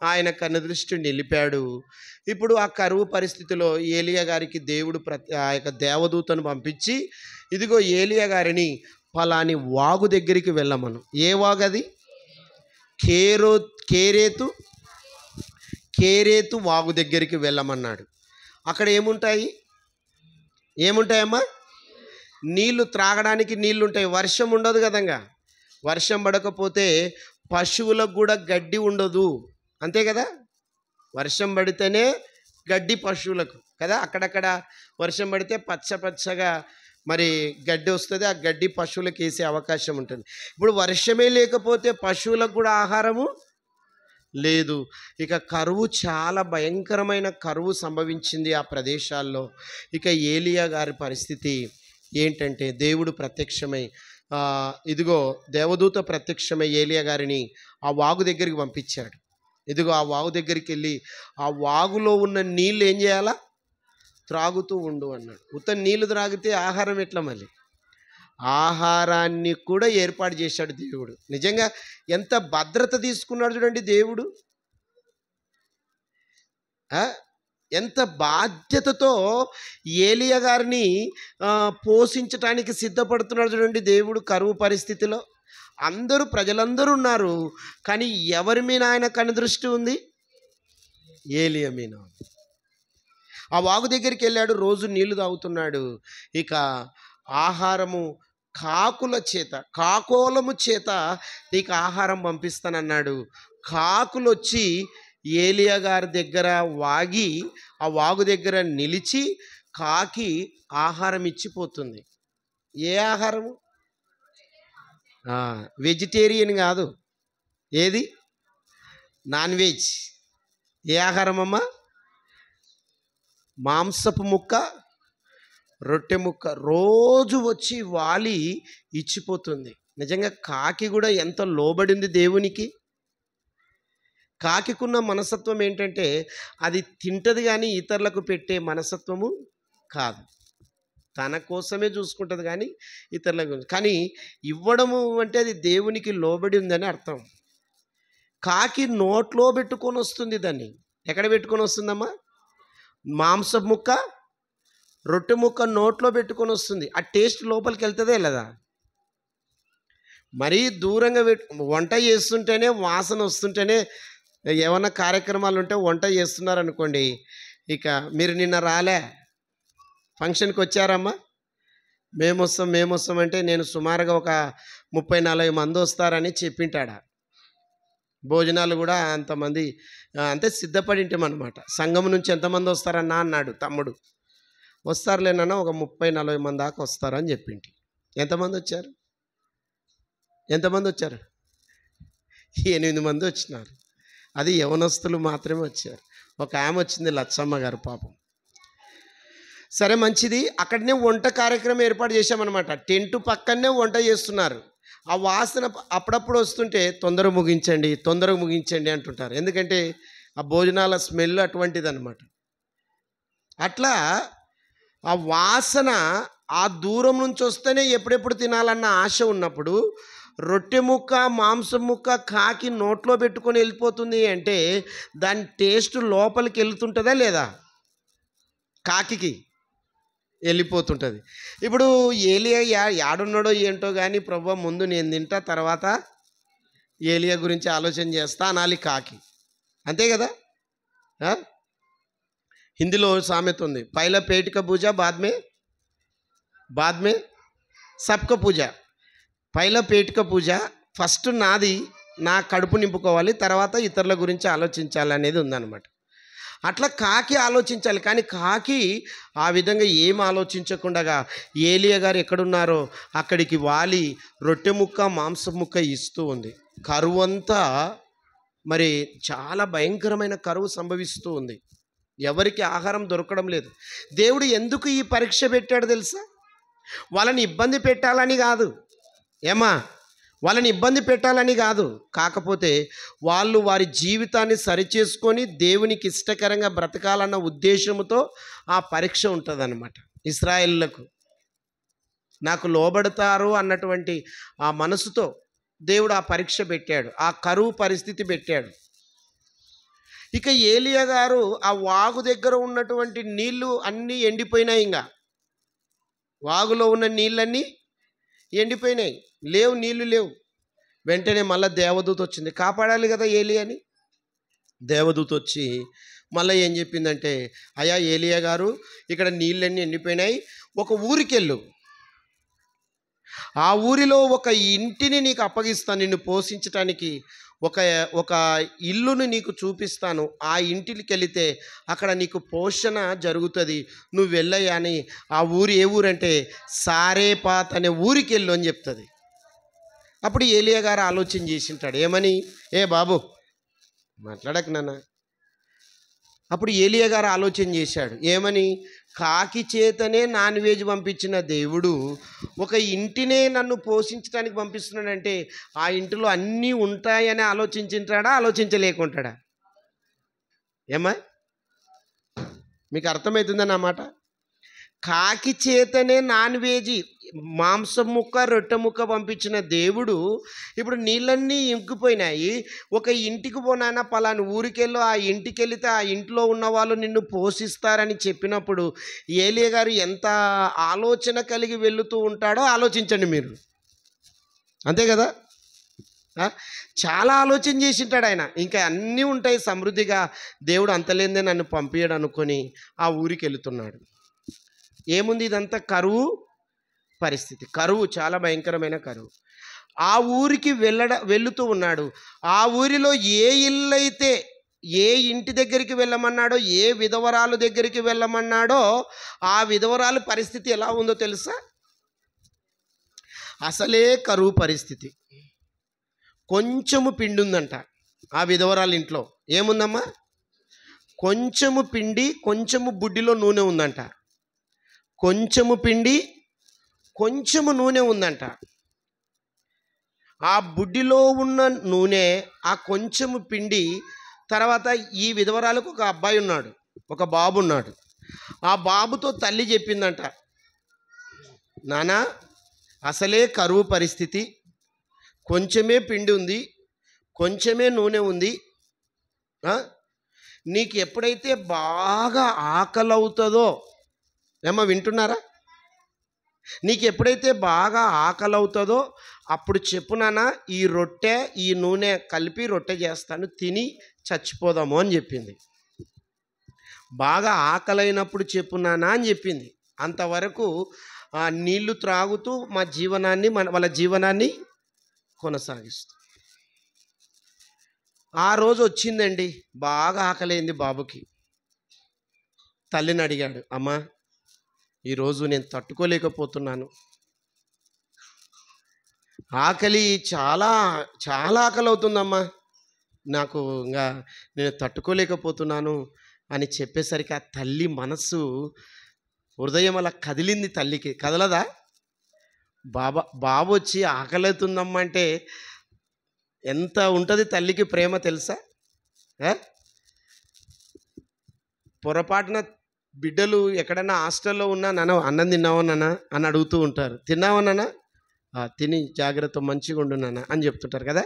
ఆయన కనుదృష్టి నిలిపాడు. ఇప్పుడు ఆ కరువు పరిస్థితిలో ఏలియా గారికి దేవుడు ఆ యొక్క దేవదూతను పంపించి, ఇదిగో ఏలియా గారిని ఫలాని వాగు దగ్గరికి వెళ్ళమను. ఏ వాగు అది? కేరేతు వాగు దగ్గరికి వెళ్ళమన్నాడు. అక్కడ ఏముంటాయమ్మా? నీళ్లు, త్రాగడానికి నీళ్లు ఉంటాయి. వర్షం ఉండదు కదంగా. వర్షం పడకపోతే పశువులకు కూడా గడ్డి ఉండదు, అంతే కదా. వర్షం పడితేనే గడ్డి పశువులకు కదా. అక్కడక్కడ వర్షం పడితే పచ్చగా మరి గడ్డి వస్తుంది. ఆ గడ్డి పశువులకు వేసే అవకాశం ఉంటుంది. ఇప్పుడు వర్షమే లేకపోతే పశువులకు కూడా ఆహారము లేదు. ఇక కరువు, చాలా భయంకరమైన కరువు సంభవించింది ఆ ప్రదేశాల్లో. ఇక ఏలియా గారి పరిస్థితి ఏంటంటే, దేవుడు ప్రత్యక్షమై, ఇదిగో దేవదూత ప్రత్యక్షమై ఏలియా గారిని ఆ వాగు దగ్గరికి పంపించాడు. ఇదిగో ఆ వాగు దగ్గరికి వెళ్ళి ఆ వాగులో ఉన్న నీళ్ళు ఏం చేయాలా? త్రాగుతూ ఉండు అన్నాడు. నీళ్లు త్రాగితే ఆహారం ఎట్లా? మళ్ళీ ఆహారాన్ని కూడా ఏర్పాటు చేశాడు దేవుడు. నిజంగా ఎంత భద్రత తీసుకున్నాడు చూడండి దేవుడు. ఎంత బాధ్యతతో ఏలియా గారిని పోషించటానికి సిద్ధపడుతున్నాడు చూడండి దేవుడు. కరువు పరిస్థితిలో ప్రజలందరూ ఉన్నారు, కానీ ఎవరి మీద ఆయన కనుదృష్టి ఉంది? ఏలియా మీద. ఆ వాగు దగ్గరికి వెళ్ళాడు, రోజు నీళ్లు తాగుతున్నాడు. ఇక ఆహారము కాకోలము చేత నీకు ఆహారం పంపిస్తానన్నాడు. కాకులు వచ్చి ఏలియా గారి దగ్గర వాగి, ఆ వాగు దగ్గర నిలిచి కాకి ఆహారం ఇచ్చిపోతుంది. ఏ ఆహారము? వెజిటేరియన్ కాదు. ఏది? Non veg. ఏ ఆహారం అమ్మా? మాంసపు ముక్క, రొట్టె ముక్క రోజు వచ్చి వాలి ఇచ్చిపోతుంది. నిజంగా కాకి కూడా ఎంత లోబడింది దేవునికి. కాకికున్న మనస్తత్వం ఏంటంటే అది తింటది కానీ ఇతరులకు పెట్టే మనస్తత్వము కాదు. తన కోసమే చూసుకుంటుంది కానీ ఇతరులకు. కానీ ఇవ్వడము అంటే అది దేవునికి లోబడి ఉందని అర్థం. కాకి నోట్లో పెట్టుకొని వస్తుంది దాన్ని. ఎక్కడ పెట్టుకొని వస్తుందమ్మా? మాంసం ముక్క, రొట్టె ముక్క నోట్లో పెట్టుకొని వస్తుంది. ఆ టేస్ట్ లోపలికి వెళ్తుందే లేదా? మరీ దూరంగా వంట చేస్తుంటేనే వాసన వస్తుంటేనే, ఏమన్నా కార్యక్రమాలు ఉంటే వంట చేస్తున్నారనుకోండి, ఇక మీరు నిన్న రాలే ఫంక్షన్కి వచ్చారమ్మా, మేము వస్తాం అంటే నేను సుమారుగా ఒక 30-40 మంది వస్తారని చెప్పింటాడా. భోజనాలు కూడా అంతమంది అంతే సిద్ధపడింటామన్నమాట. సంఘం నుంచి ఎంతమంది వస్తారన్నా అన్నాడు తమ్ముడు. వస్తారులేనన్నా ఒక 30-40 మంది దాకా వస్తారని చెప్పింటి. ఎంతమంది వచ్చారు? 8 మంది వచ్చినారు. అది యవనస్తులు మాత్రమే వచ్చారు. ఒక ఆమె వచ్చింది, లచ్చమ్మ గారు పాపం. సరే మంచిది. అక్కడనే వంట కార్యక్రమం ఏర్పాటు చేశామన్నమాట. టెంటు పక్కనే వంట చేస్తున్నారు. ఆ వాసన అప్పుడప్పుడు వస్తుంటే తొందరగా ముగించండి అంటుంటారు. ఎందుకంటే ఆ భోజనాల స్మెల్ అటువంటిది అనమాట. అట్లా ఆ వాసన ఆ దూరం నుంచి వస్తేనే ఎప్పుడెప్పుడు తినాలన్న ఆశ ఉన్నప్పుడు రొట్టె ముక్క, మాంసం ముక్క కాకి నోట్లో పెట్టుకొని వెళ్ళిపోతుంది అంటే దాని టేస్ట్ లోపలికి వెళ్తుంటుందా లేదా? కాకికి వెళ్ళిపోతుంటుంది. ఇప్పుడు ఏలియా యాడున్నాడో ఏంటో కానీ, ప్రభువా ముందు నేను తింటా, తర్వాత ఏలియా గురించి ఆలోచన చేస్తా అనాలి కాకి. అంతే కదా? హిందీలో సామెత ఉంది, పైలా పేటిక పూజ బాద్మే సబ్క పూజ. పైలా పేటిక పూజ, ఫస్ట్ నాది, నా కడుపు నింపుకోవాలి, తర్వాత ఇతరుల గురించి ఆలోచించాలి అనేది ఉందన్నమాట. అట్లా కాకి ఆలోచించాలి. కానీ కాకి ఆ విధంగా ఏం ఆలోచించకుండా ఏలియా గారు ఎక్కడున్నారో అక్కడికి వాలి రొట్టె ముక్క, మాంసం ముక్క ఇస్తూ ఉంది. కరువు అంతా మరి చాలా భయంకరమైన కరువు సంభవిస్తూ ఉంది. ఎవరికి ఆహారం దొరకడం లేదు. దేవుడు ఎందుకు ఈ పరీక్ష పెట్టాడు తెలుసా? వాళ్ళని ఇబ్బంది పెట్టాలని కాదు. వాళ్ళని ఇబ్బంది పెట్టాలని కాదు. కాకపోతే వాళ్ళు వారి జీవితాన్ని సరిచేసుకొని దేవునికి ఇష్టకరంగా బ్రతకాలన్న ఉద్దేశంతో ఆ పరీక్ష ఉంటుందన్నమాట. ఇశ్రాయేలులకు నాకు లోబడతారు అన్నటువంటి ఆ మనసుతో దేవుడు ఆ పరీక్ష పెట్టాడు, ఆ కరువు పరిస్థితి పెట్టాడు. ఇక ఏలియా గారు ఆ వాగు దగ్గర ఉన్నటువంటి నీళ్లు అన్నీ ఎండిపోయినాయి. ఇంకా వాగులో ఉన్న నీళ్ళన్నీ ఎండిపోయినాయి, నీళ్లు లేవు. వెంటనే మళ్ళీ దేవదూత వచ్చింది, కాపాడాలి కదా ఏలియాని. దేవదూత వచ్చి మళ్ళీ ఏం చెప్పిందంటే, అయ్యా ఏలియా గారు, ఇక్కడ నీళ్ళన్నీ ఎండిపోయినాయి, ఒక ఊరికెళ్ళు, ఆ ఊరిలో ఒక ఇంటిని నీకు అప్పగిస్తాను, నిన్ను పోషించటానికి ఒక ఇల్లును నీకు చూపిస్తాను, ఆ ఇంటికి వెళితే అక్కడ నీకు పోషణ జరుగుతుంది, నువ్వు వెళ్ళయ్యా అని. ఆ ఊరు ఏ ఊరంటే సారేపాత్ అనే ఊరికి వెళ్ళు అని చెప్తుంది. అప్పుడు ఏలియా గారు ఆలోచన చేసింటాడు, ఏమని? ఏ బాబు మాట్లాడక నాన్న. అప్పుడు ఏలియా గారు ఆలోచన చేశాడు, ఏమని? కాకి చేతనే నాన్ వెజ్ పంపించిన దేవుడు ఒక ఇంటినే నన్ను పోషించడానికి పంపిస్తున్నాడంటే ఆ ఇంటిలో అన్నీ ఉంటాయని ఆలోచించలేకుంటాడా? మీకు అర్థమవుతుందని అన్నమాట. కాకి చేతనే నాన్ వెజ్, మాంసం ముక్క, రొట్టె ముక్క పంపించిన దేవుడు ఇప్పుడు నీళ్ళన్నీ ఇంకిపోయినాయి, ఒక ఇంటికి పోనానా పలాని ఊరికెళ్ళు, ఆ ఇంటికి వెళితే ఆ ఇంట్లో ఉన్న వాళ్ళు నిన్ను పోషిస్తారని చెప్పినప్పుడు ఏలియా గారు ఎంత ఆలోచన కలిగి వెళుతూ ఉంటాడో ఆలోచించండి మీరు. అంతే కదా? చాలా ఆలోచన చేసింటాడు ఆయన. ఇంకా అన్నీ ఉంటాయి సమృద్ధిగా, దేవుడు అంతలేందే నన్ను పంపించడు అనుకొని ఆ ఊరికి వెళుతున్నాడు. ఏముంది? ఇదంతా కరువు పరిస్థితి. కరువు, చాలా భయంకరమైన కరువు. ఆ ఊరికి వెళుతూ ఉన్నాడు. ఆ ఊరిలో ఏ ఇల్లైతే, ఏ ఇంటి దగ్గరికి వెళ్ళమన్నాడో, ఏ విధవరాలు దగ్గరికి వెళ్ళమన్నాడో ఆ విధవరాలు పరిస్థితి ఎలా ఉందో తెలుసా? అసలే కరువు పరిస్థితి. కొంచెము పిండి ఉందంట ఆ విధవరాలు ఇంట్లో. ఏముందమ్మా? కొంచెము పిండి, కొంచెము బుడ్డిలో నూనె ఉందంట. కొంచెము పిండి, కొంచెము నూనె ఉందంట. ఆ బుడ్డిలో ఉన్న నూనె, ఆ కొంచెము పిండి తర్వాత ఈ విధవరాలకు ఒక అబ్బాయి ఉన్నాడు, ఒక బాబు ఉన్నాడు. ఆ బాబుతో తల్లి చెప్పిందంట, నానా అసలే కరువు పరిస్థితి, కొంచెమే పిండి ఉంది, కొంచెమే నూనె ఉంది. నీకు ఎప్పుడైతే బాగా ఆకలి అవుతుందో, ఏమో వింటున్నారా, నీకు ఎప్పుడైతే బాగా ఆకలి అవుతుందో అప్పుడు చెప్పు నాన్న, ఈ రొట్టె ఈ నూనె కలిపి రొట్టె చేస్తాను, తిని చచ్చిపోదాము అని చెప్పింది. బాగా ఆకలైనప్పుడు చెప్పు నాన్న అని చెప్పింది. అంతవరకు నీళ్లు త్రాగుతూ వాళ్ళ జీవనాన్ని కొనసాగిస్తూ. ఆ రోజు వచ్చిందండి, బాగా ఆకలైంది బాబుకి. తల్లిని అడిగాడు, అమ్మా ఈరోజు నేను తట్టుకోలేకపోతున్నాను, ఆకలి చాలా చాలా ఆకలి అవుతుందమ్మా, నాకు ఇంకా నేను తట్టుకోలేకపోతున్నాను అని చెప్పేసరికి ఆ తల్లి మనస్సు, హృదయం అలా కదిలింది. తల్లికి కదలదా? బాబు వచ్చి ఆకలి అవుతుందమ్మా అంటే ఎంత ఉంటుంది తల్లికి ప్రేమ తెలుసా? పొరపాటున బిడ్డలు ఎక్కడన్నా హాస్టల్లో ఉన్నా, నాన్న అన్నం తిన్నావా నాన్న అని అడుగుతూ ఉంటారు. తిన్నావా నాన్న? తిని జాగ్రత్త, మంచిగా ఉండు నాన్న అని చెప్తుంటారు కదా.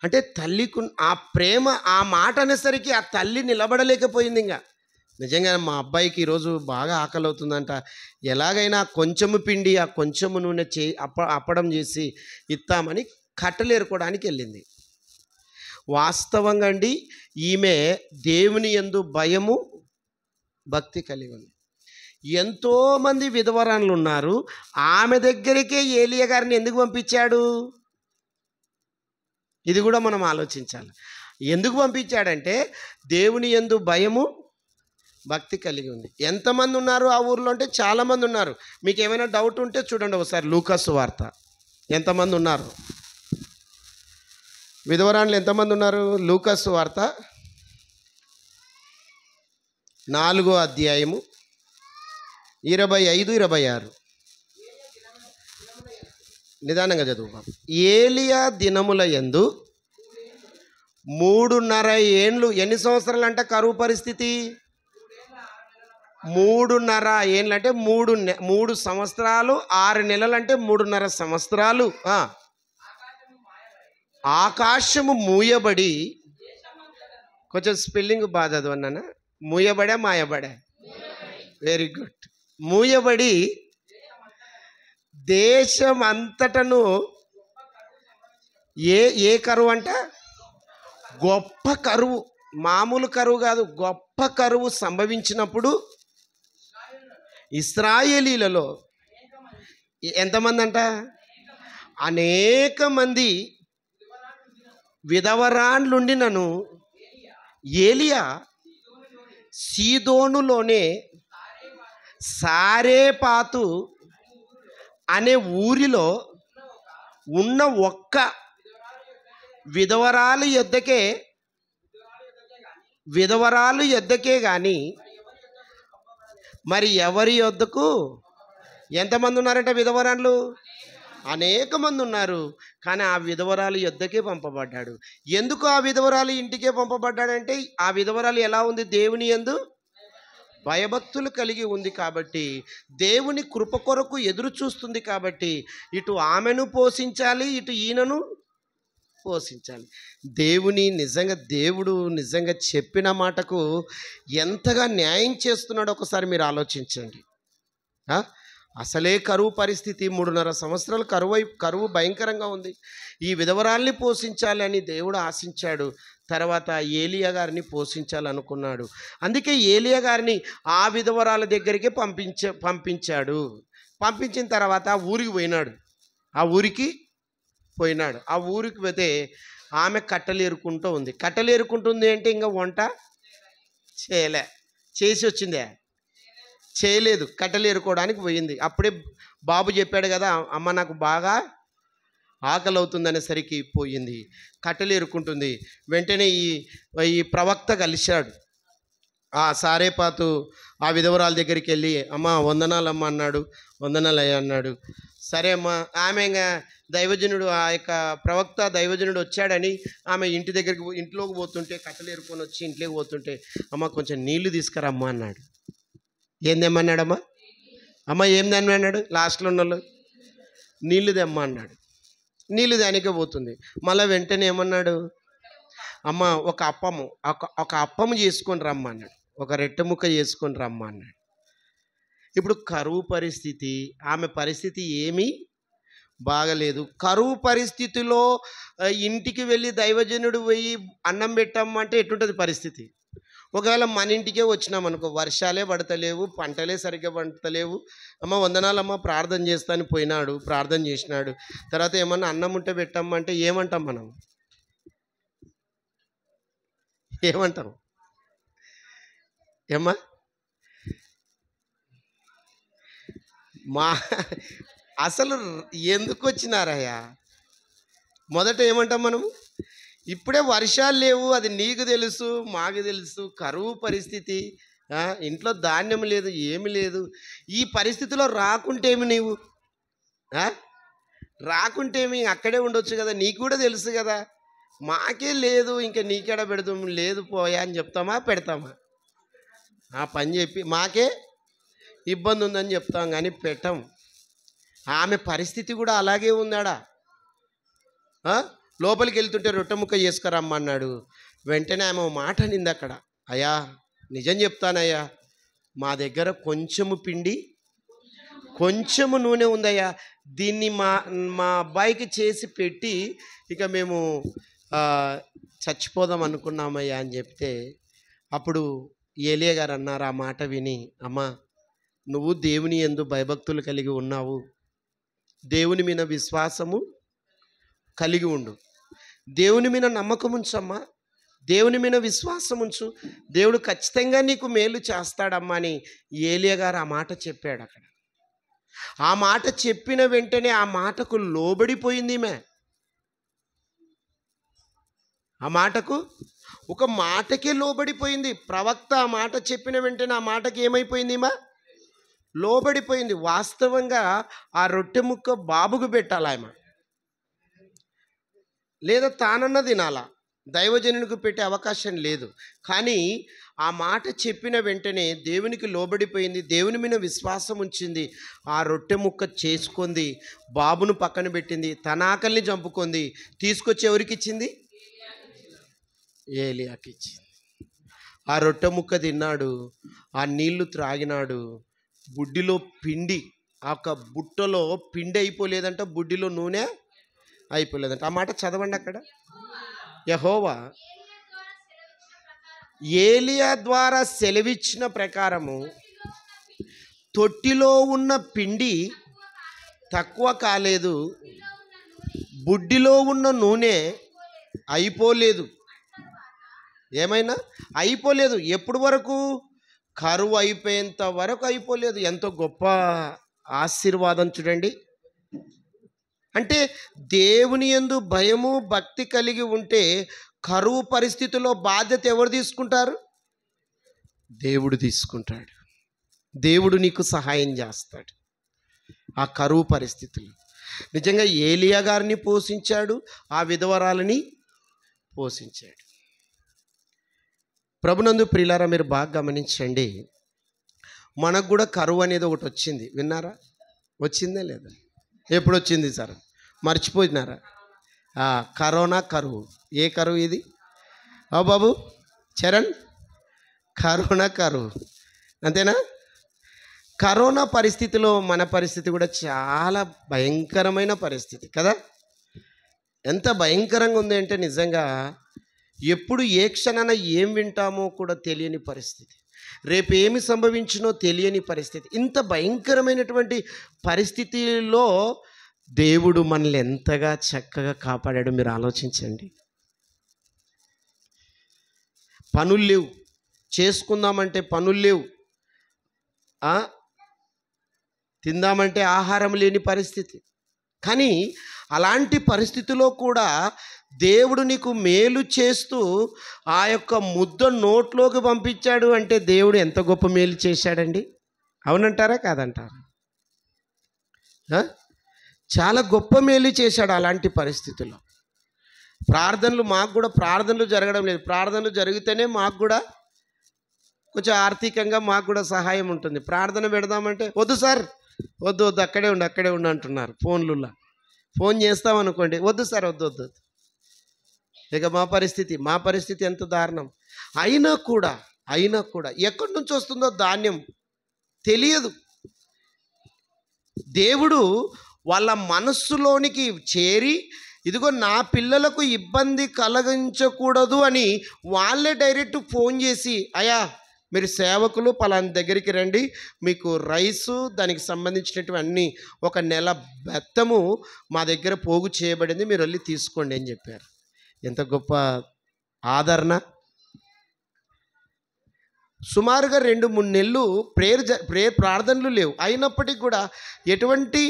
అంటే తల్లికి ఆ ప్రేమ, ఆ మాట అనేసరికి ఆ తల్లి నిలబడలేకపోయింది. ఇంకా నిజంగా మా అబ్బాయికి ఈరోజు బాగా ఆకలి అవుతుందంట, ఎలాగైనా కొంచెము పిండి ఆ కొంచెము నూనె అప్పడం చేసి ఇస్తామని కట్టలేరుకోవడానికి వెళ్ళింది. వాస్తవంగా అండి, ఈమె దేవుని యందు భయము భక్తి కలిగి ఉంది. ఎంతోమంది విధవరాన్లు ఉన్నారు, ఆమె దగ్గరికే ఏలియా గారిని ఎందుకు పంపించాడు? ఇది కూడా మనం ఆలోచించాలి. ఎందుకు పంపించాడంటే దేవుని యందు భయము భక్తి కలిగి ఉంది. ఎంతమంది ఉన్నారు ఆ ఊర్లో అంటే చాలామంది ఉన్నారు. మీకు ఏమైనా డౌట్ ఉంటే చూడండి ఒకసారి లూకా సువార్త. ఎంతమంది ఉన్నారు విధవరాన్లు, ఎంతమంది ఉన్నారు? లూకా సువార్త 4వ అధ్యాయము 25, 26. నిదానంగా చదువు బాబు. ఏలియా దినముల యందు 3.5 ఏండ్లు. ఎన్ని సంవత్సరాలు అంట కరువు పరిస్థితి? 3.5 ఏండ్లు అంటే 3 సంవత్సరాలు 6 నెలలు అంటే 3.5 సంవత్సరాలు. ఆకాశము మూయబడి, కొంచెం స్పెల్లింగ్ బాగా చదవన్నా, మూయబడా మాయబడా? Very good. మూయబడి దేశమంతటను ఏ కరువు అంట? గొప్ప కరువు, మామూలు కరువు కాదు, గొప్ప కరువు సంభవించినప్పుడు ఇశ్రాయేలీలలో ఎంతమంది అంట? అనేక మంది విధవరాండ్లుండినను ఏలియా సీదోనులోనే సారేపాతు అనే ఊరిలో ఉన్న ఒక్క విధవరాలు యొద్దకే కానీ మరి ఎవరి యొద్దకు? ఎంతమంది ఉన్నారంటే విధవరాన్లు? అనేక మంది ఉన్నారు. కానీ ఆ విధవరాలు యొద్దకే పంపబడ్డాడు. ఎందుకు ఆ విధవరాలు ఇంటికే పంపబడ్డాడంటే, ఆ విధవరాలు ఎలా ఉంది? దేవుని యందు భయభక్తులు కలిగి ఉంది కాబట్టి, దేవుని కృప కొరకు ఎదురు చూస్తుంది కాబట్టి, ఇటు ఆమెను పోషించాలి, ఇటు ఈయనను పోషించాలి. దేవుడు నిజంగా చెప్పిన మాటకు ఎంతగా న్యాయం చేస్తున్నాడో ఒకసారి మీరు ఆలోచించండి. అసలే కరువు పరిస్థితి, 3.5 సంవత్సరాలు కరువు భయంకరంగా ఉంది. ఈ విధవరాల్ని పోషించాలని దేవుడు ఆశించాడు. తర్వాత ఏలియా గారిని పోషించాలనుకున్నాడు. అందుకే ఏలియా గారిని ఆ విధవరాల దగ్గరికి పంపించాడు. పంపించిన తర్వాత ఊరికి పోయినాడు. ఆ ఊరికి పోతే ఆమె కట్టలేరుకుంటూ ఉంది. కట్టలేరుకుంటుంది అంటే ఇంకా వంట చేసి వచ్చిందే? చేయలేదు, కట్టలేరుకోవడానికి పోయింది. అప్పుడే బాబు చెప్పాడు కదా, అమ్మ నాకు బాగా ఆకలి అవుతుందనేసరికి పోయింది, కట్టలేరుకుంటుంది. వెంటనే ఈ ప్రవక్త కలిశాడు. ఆ సారేపాతు ఆ విధవరాల దగ్గరికి వెళ్ళి, అమ్మ వందనాలమ్మ అన్నాడు. వందనాలు అయ్యా అన్నాడు. సరే అమ్మా, ఆమె ఇంకా దైవజనుడు ఆ యొక్క ప్రవక్త దైవజనుడు వచ్చాడని ఆమె ఇంట్లోకి పోతుంటే, కట్టెలు ఏరుకొని వచ్చి ఇంట్లోకి పోతుంటే, అమ్మ కొంచెం నీళ్లు తీసుకురమ్మా అన్నాడు. ఏం తెమ్మన్నాడమ్మా? అమ్మ ఏం తెమ్మన్నాడు? లాస్ట్లో ఉన్న వాళ్ళు నీళ్లు తెమ్మా అన్నాడు. నీళ్లు దానికే పోతుంది. మళ్ళీ వెంటనే ఏమన్నాడు? అమ్మ ఒక అప్పము చేసుకొని రమ్మా అన్నాడు. ఒక రొట్టె ముక్క చేసుకొని రమ్మా అన్నాడు. ఇప్పుడు కరువు పరిస్థితి, ఆమె పరిస్థితి ఏమీ బాగలేదు. కరువు పరిస్థితిలో ఇంటికి వెళ్ళి దైవజనుడు పోయి అన్నం పెట్టమ్మంటే ఎటుంటుంది పరిస్థితి? ఒకవేళ మన ఇంటికే వచ్చినామనుకో, వర్షాలే పడతలేవు, పంటలే సరిగ్గా పంటలేవు, అమ్మ వందనాలమ్మ ప్రార్థన చేస్తాను పోయినాడు, ప్రార్థన చేసినాడు, తర్వాత ఏమన్నా అన్నం ఉంటే పెట్టమ్మంటే ఏమంటాం మనం? ఏమంటాం? ఏమ్మా మా అసలు ఎందుకు వచ్చినారయ్యా? మొదట ఏమంటాం మనము? ఇప్పుడే వర్షాలు లేవు, అది నీకు తెలుసు, మాకు తెలుసు, కరువు పరిస్థితి, ఇంట్లో ధాన్యం లేదు, ఏమి లేదు. ఈ పరిస్థితిలో రాకుంటేమి నీవు? రాకుంటేమి అక్కడే ఉండొచ్చు కదా, నీకు కూడా తెలుసు కదా. మాకే లేదు, ఇంకా నీకెడ పెడతాం, లేదు పోయా అని చెప్తామా పెడతామా? ఆ పని చెప్పి మాకే ఇబ్బంది ఉందని చెప్తాం కానీ పెట్టం. ఆమె పరిస్థితి కూడా అలాగే ఉందాడా? లోపలికి వెళ్తుంటే రొట్టె ముక్క చేసుకురమ్మన్నాడు. వెంటనే ఆమె మాట నింది అక్కడ, అయ్యా నిజం చెప్తానయ్యా, మా దగ్గర కొంచెము పిండి కొంచెము నూనె ఉందయ్యా, దీన్ని మా అబ్బాయికి చేసి పెట్టి ఇక మేము చచ్చిపోదాం అనుకున్నామయ్యా అని చెప్తే, అప్పుడు ఏలియా గారు అన్నారు ఆ మాట విని, అమ్మా నువ్వు దేవుని యందు భయభక్తులు కలిగి ఉన్నావు, దేవుని మీద విశ్వాసము కలిగి ఉండు, దేవుని మీద నమ్మకం ఉంచమ్మా, దేవుని మీద విశ్వాసం ఉంచు, దేవుడు ఖచ్చితంగా నీకు మేలు చేస్తాడమ్మా అని ఏలియా గారు ఆ మాట చెప్పాడు అక్కడ. ఆ మాట చెప్పిన వెంటనే ఆ మాటకు లోబడిపోయింది ఈమె. ఆ మాటకు ఒక మాటకే లోబడిపోయింది. ప్రవక్త ఆ మాట చెప్పిన వెంటనే ఆ మాటకి ఏమైపోయింది ఈమె? లోబడిపోయింది. వాస్తవంగా ఆ రొట్టె ముక్క బాబుకు పెట్టాలి ఆమె, లేదా తానన్న తినాలా, దైవజనునికి పెట్టే అవకాశం లేదు. కానీ ఆ మాట చెప్పిన వెంటనే దేవునికి లోబడిపోయింది, దేవుని మీద విశ్వాసం ఉంచింది, ఆ రొట్టె ముక్క చేసుకుంది, బాబును పక్కన పెట్టింది, తన ఆకలిని చంపుకుంది, తీసుకొచ్చి ఎవరికి ఇచ్చింది? ఏలియాకి ఇచ్చింది. ఆ రొట్టె ముక్క తిన్నాడు, ఆ నీళ్లు త్రాగినాడు. బుడ్డిలో పిండి, ఆ యొక్క బుట్టలో పిండి అయిపోలేదంట, బుడ్డిలో నూనె అయిపోలేదంట. ఆ మాట చదవండి అక్కడ. యెహోవా ఏలియా ద్వారా సెలవిచ్చిన ప్రకారము తొట్టిలో ఉన్న పిండి తక్కువ కాలేదు, బుడ్డిలో ఉన్న నూనె అయిపోలేదు. ఏమైనా అయిపోలేదు. ఎప్పుడు వరకు? కరువు అయిపోయేంత వరకు అయిపోలేదు. ఎంతో గొప్ప ఆశీర్వాదం చూడండి. అంటే దేవుని యందు భయము భక్తి కలిగి ఉంటే కరువు పరిస్థితుల్లో బాధ్యత ఎవరు తీసుకుంటారు? దేవుడు తీసుకుంటాడు. దేవుడు నీకు సహాయం చేస్తాడు ఆ కరువు పరిస్థితులు. నిజంగా ఏలియా గారిని పోషించాడు, ఆ విధవరాలని పోషించాడు. ప్రభునందు ప్రియులారా, మీరు బాగా గమనించండి. మనకు కూడా కరువు అనేది ఒకటి వచ్చింది, విన్నారా? వచ్చిందే లేదా? ఎప్పుడు వచ్చింది సార్? మర్చిపోయినారా? కరోనా కరువు. ఏ కరువు ఇది? బాబు చరణ్, కరోనా కరువు, అంతేనా? కరోనా పరిస్థితిలో మన పరిస్థితి కూడా చాలా భయంకరమైన పరిస్థితి కదా. ఎంత భయంకరంగా ఉంది అంటే నిజంగా ఎప్పుడు ఏ క్షణాన ఏం వింటామో కూడా తెలియని పరిస్థితి, రేపు ఏమి సంభవించినో తెలియని పరిస్థితి. ఇంత భయంకరమైనటువంటి పరిస్థితిలో దేవుడు మనల్ని ఎంతగా చక్కగా కాపాడాడు మీరు ఆలోచించండి. పనులు లేవు, చేసుకుందామంటే పనులు లేవు, తిందామంటే ఆహారం లేని పరిస్థితి. కానీ అలాంటి పరిస్థితిలో కూడా దేవుడు నీకు మేలు చేస్తూ ఆ యొక్క ముద్ద నోట్లోకి పంపించాడు అంటే దేవుడు ఎంత గొప్ప మేలు చేశాడండి. అవునంటారా కాదంటారా? చాలా గొప్ప మేలు చేశాడు అలాంటి పరిస్థితుల్లో. మాకు కూడా ప్రార్థనలు జరగడం లేదు. ప్రార్థనలు జరిగితేనే మాకు కూడా కొంచెం ఆర్థికంగా మాకు కూడా సహాయం ఉంటుంది. ప్రార్థన పెడదామంటే వద్దు సార్, వద్దు వద్దు, అక్కడే ఉండు అంటున్నారు. ఫోన్ చేస్తామనుకోండి, వద్దు సార్, వద్దు. ఇక మా పరిస్థితి ఎంత దారుణం. అయినా కూడా ఎక్కడి నుంచి వస్తుందో ధాన్యం తెలియదు. దేవుడు వాళ్ళ మనస్సులోనికి చేరి, ఇదిగో నా పిల్లలకు ఇబ్బంది కలిగించకూడదు అని వాళ్ళే డైరెక్ట్ ఫోన్ చేసి, అయ్యా మీరు సేవకులు పలానా దగ్గరికి రండి, మీకు రైసు దానికి సంబంధించినటువంటి అన్నీ 1 నెల బెత్తము మా దగ్గర పోగు చేయబడింది, మీరు వెళ్ళి తీసుకోండి అని చెప్పారు. ఎంత గొప్ప ఆదరణ. సుమారుగా 2-3 నెలలు ప్రార్థనలు లేవు. అయినప్పటికీ కూడా ఎటువంటి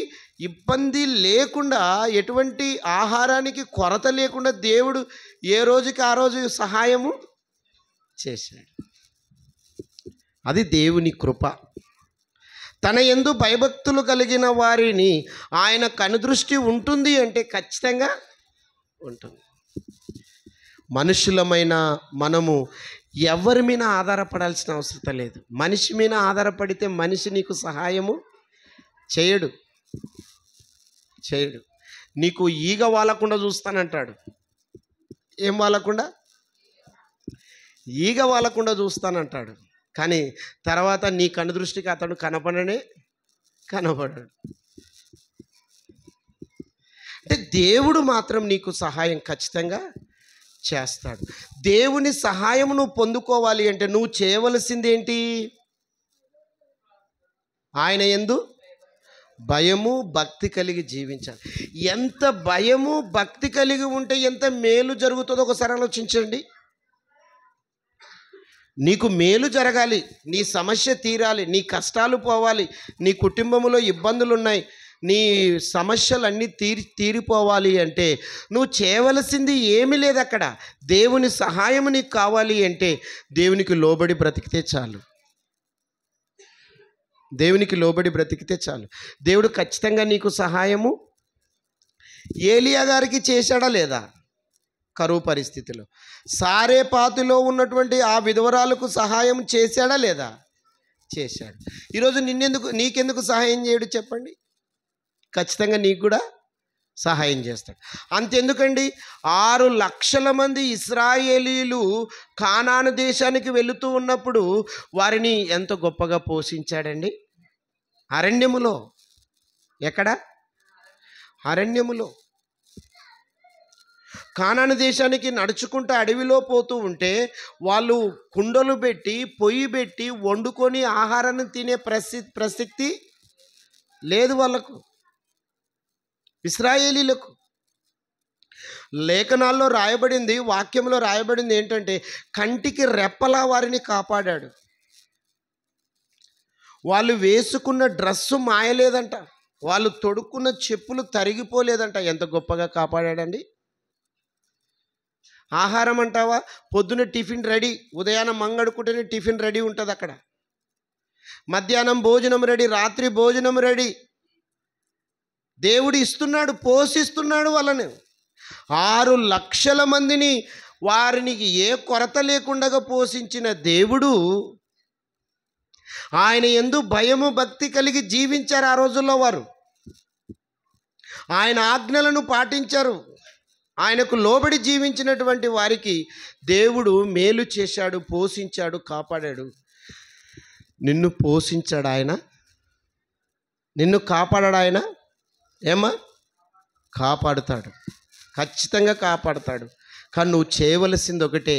ఇబ్బంది లేకుండా, ఎటువంటి ఆహారానికి కొరత లేకుండా దేవుడు ఏ రోజుకి ఆ రోజు సహాయము చేశాడు. అది దేవుని కృప. తన యందు భయభక్తులు కలిగిన వారిని ఆయన కనుదృష్టి ఉంటుంది అంటే ఖచ్చితంగా ఉంటుంది. మనుషులమైన మనము ఎవరి మీద ఆధారపడాల్సిన అవసరం లేదు. మనిషి మీద ఆధారపడితే మనిషి నీకు సహాయము చేయడు. నీకు ఈగ వాలకుండా చూస్తానంటాడు. ఏం వాలకుండా? ఈగ వాలకుండా చూస్తానంటాడు. కానీ తర్వాత నీ కనుదృష్టికి అతడు కనపడడు. అంటే దేవుడు మాత్రం నీకు సహాయం ఖచ్చితంగా చేస్తాడు. దేవుని సహాయం నువ్వు పొందుకోవాలి అంటే నువ్వు చేయవలసింది ఏంటి? ఆయన యందు భయము భక్తి కలిగి జీవించాలి. ఎంత భయము భక్తి కలిగి ఉంటే ఎంత మేలు జరుగుతుందో ఒకసారి ఆలోచించండి. నీకు మేలు జరగాలి, నీ సమస్య తీరాలి, నీ కష్టాలు పోవాలి, నీ కుటుంబంలో ఇబ్బందులు ఉన్నాయి, నీ సమస్యలన్నీ తీరిపోవాలి అంటే నువ్వు చేయవలసింది ఏమీ లేదు. అక్కడ దేవుని సహాయం నీకు కావాలి అంటే దేవునికి లోబడి బ్రతికితే చాలు. దేవుడు ఖచ్చితంగా నీకు సహాయము. ఏలియా గారికి చేశాడా లేదా? కరువు పరిస్థితిలో సారేపాతులో ఉన్నటువంటి ఆ విధవరాలకు సహాయం చేశాడా లేదా? చేశాడు. ఈరోజు నీకెందుకు సహాయం చేయడు చెప్పండి? ఖచ్చితంగా నీకు కూడా సహాయం చేస్తాడు. అంతెందుకండి, 6 లక్షల మంది ఇశ్రాయేలీలు కానాను దేశానికి వెళుతూ ఉన్నప్పుడు వారిని ఎంత గొప్పగా పోషించాడండి. అరణ్యములో. ఎక్కడ? అరణ్యములో. కానాను దేశానికి నడుచుకుంటూ అడవిలో పోతూ ఉంటే వాళ్ళు కుండలు పెట్టి పొయ్యి పెట్టి వండుకొని ఆహారాన్ని తినే ప్రసక్తి లేదు వాళ్ళకు, ఇశ్రాయేలీలకు. లేఖనాల్లో రాయబడింది, వాక్యంలో రాయబడింది ఏంటంటే కంటికి రెప్పలా వారిని కాపాడాడు. వాళ్ళు వేసుకున్న డ్రెస్సు మాయలేదంట, వాళ్ళు తొడుక్కున్న చెప్పులు తరిగిపోలేదంట. ఎంత గొప్పగా కాపాడాడండి. ఆహారం అంటావా? పొద్దున టిఫిన్ రెడీ, ఉదయాన్నం మంగడుకుంటేనే టిఫిన్ రెడీ ఉంటుంది అక్కడ. మధ్యాహ్నం భోజనం రెడీ, రాత్రి భోజనం రెడీ. దేవుడు ఇస్తున్నాడు, పోషిస్తున్నాడు వాళ్ళని. 6 లక్షల మందిని వారిని ఏ కొరత లేకుండా పోషించిన దేవుడు, ఆయన యందు భయము భక్తి కలిగి జీవించారు. ఆ రోజుల్లో వారు ఆయన ఆజ్ఞలను పాటించారు. ఆయనకు లోబడి జీవించినటువంటి వారికి దేవుడు మేలు చేశాడు, పోషించాడు, కాపాడాడు. నిన్ను పోషించాడు ఆయన, నిన్ను కాపాడాడు ఆయన. ఏమా? కాపాడుతాడు, ఖచ్చితంగా కాపాడుతాడు. కానీ నువ్వు చేయవలసింది ఒకటే,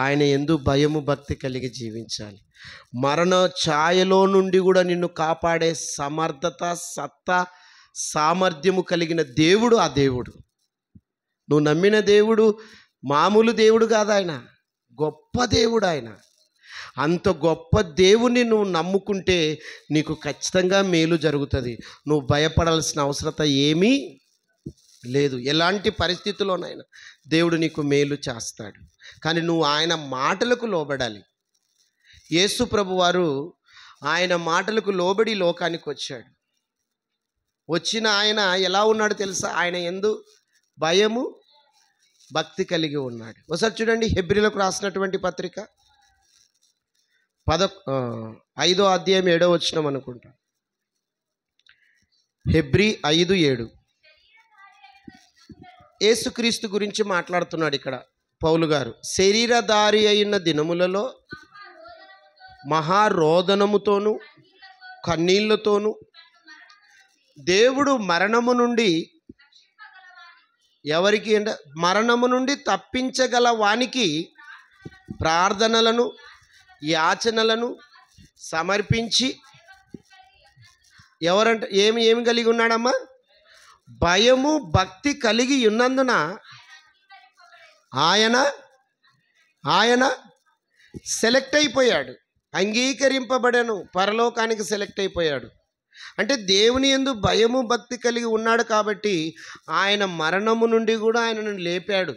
ఆయన యందు భయము భక్తి కలిగి జీవించాలి. మరణ ఛాయలో నుండి కూడా నిన్ను కాపాడే సమర్థత, సత్తా, సామర్థ్యము కలిగిన దేవుడు ఆ దేవుడు. నువ్వు నమ్మిన దేవుడు మామూలు దేవుడు కాదు, ఆయన గొప్ప దేవుడు. ఆయన అంత గొప్ప దేవుని నువ్వు నమ్ముకుంటే నీకు ఖచ్చితంగా మేలు జరుగుతుంది. నువ్వు భయపడాల్సిన అవసరత ఏమీ లేదు. ఎలాంటి పరిస్థితుల్లోనైనా దేవుడు నీకు మేలు చేస్తాడు. కానీ నువ్వు ఆయన మాటలకు లోబడాలి. యేసు ప్రభు వారు ఆయన మాటలకు లోబడి లోకానికి వచ్చాడు. వచ్చిన ఆయన ఎలా ఉన్నాడు తెలుసా? ఆయన యందు భయము భక్తి కలిగి ఉన్నాడు. ఒకసారి చూడండి, హెబ్రీలకు రాసినటువంటి పత్రిక 5వ అధ్యాయం 7వ వచనం అనుకుంటా. హెబ్రీ 5:7. యేసుక్రీస్తు గురించి మాట్లాడుతున్నాడు ఇక్కడ పౌలు గారు. శరీరధారి అయిన దినములలో మహారోదనముతోను కన్నీళ్లతోను దేవుడు మరణము నుండి ఎవరికి అంటే మరణము నుండి తప్పించగల వానికి ప్రార్థనలను యాచనలను సమర్పించి ఎవరంటే ఏమి కలిగి ఉన్నాడమ్మా? భయము భక్తి కలిగి ఉన్నందున ఆయన సెలెక్ట్ అయిపోయాడు, అంగీకరింపబడను, పరలోకానికి సెలెక్ట్ అయిపోయాడు. అంటే దేవుని యందు భయము భక్తి కలిగి ఉన్నాడు కాబట్టి ఆయన మరణము నుండి కూడా ఆయనను లేపాడు.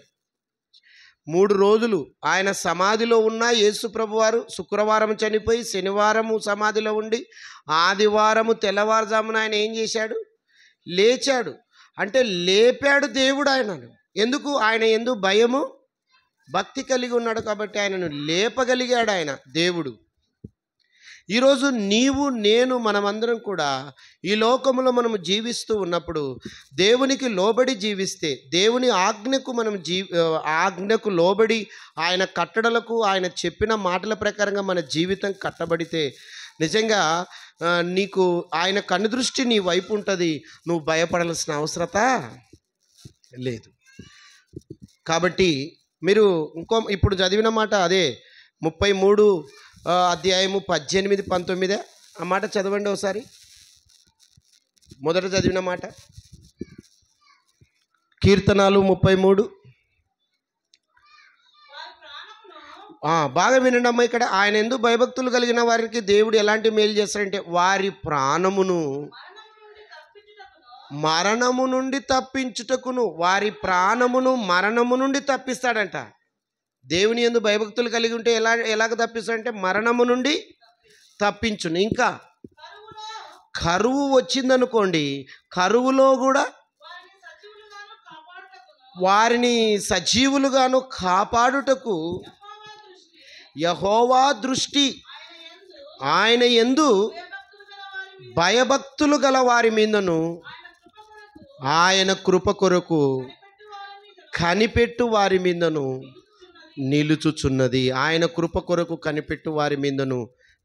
3 రోజులు ఆయన సమాధిలో ఉన్న యేసు ప్రభువారు శుక్రవారం చనిపోయి శనివారము సమాధిలో ఉండి ఆదివారము తెల్లవారుజామున ఆయన ఏం చేశాడు? లేచాడు. అంటే లేపాడు దేవుడు ఆయనను. ఎందుకు? ఆయన యందు భయము భక్తి కలిగి ఉన్నాడు కాబట్టి ఆయనను లేపగలిగాడు ఆయన దేవుడు. ఈరోజు నీవు నేను మనమందరం కూడా ఈ లోకములో మనము జీవిస్తూ ఉన్నప్పుడు దేవునికి లోబడి జీవిస్తే, దేవుని ఆజ్ఞకు మనం ఆజ్ఞకు లోబడి ఆయన కట్టడలకు ఆయన చెప్పిన మాటల ప్రకారంగా మన జీవితం కట్టబడితే నిజంగా నీకు ఆయన కనుదృష్టి నీ వైపు ఉంటుంది. నువ్వు భయపడాల్సిన అవసరత లేదు. కాబట్టి మీరు ఇప్పుడు చదివిన మాట అదే 33 అధ్యాయము 18, 19 ఆ మాట చదవండి ఒకసారి. మొదట చదివిన మాట కీర్తనాలు 33. బాగా వినండి అమ్మ. ఇక్కడ ఆయన ఎందుకు భయభక్తులు కలిగిన వారికి దేవుడు ఎలాంటి మేలు చేస్తాడంటే వారి ప్రాణమును మరణము నుండి తప్పించుటకును, వారి మరణము నుండి తప్పిస్తాడంట. దేవుని యందు భయభక్తులు కలిగి ఉంటే ఎలాగ తప్పిస్తాడంటే మరణము నుండి తప్పించును. ఇంకా కరువు వచ్చిందనుకోండి, కరువులో కూడా వారిని సజీవులుగాను కాపాడుటకు యెహోవా దృష్టి ఆయన యందు భయభక్తులు గల వారి మీదను ఆయన కృప కొరకు కనిపెట్టు వారి మీదను నిలుచుచున్నది. ఆయన కృప కొరకు కనిపెట్టు వారి మీదను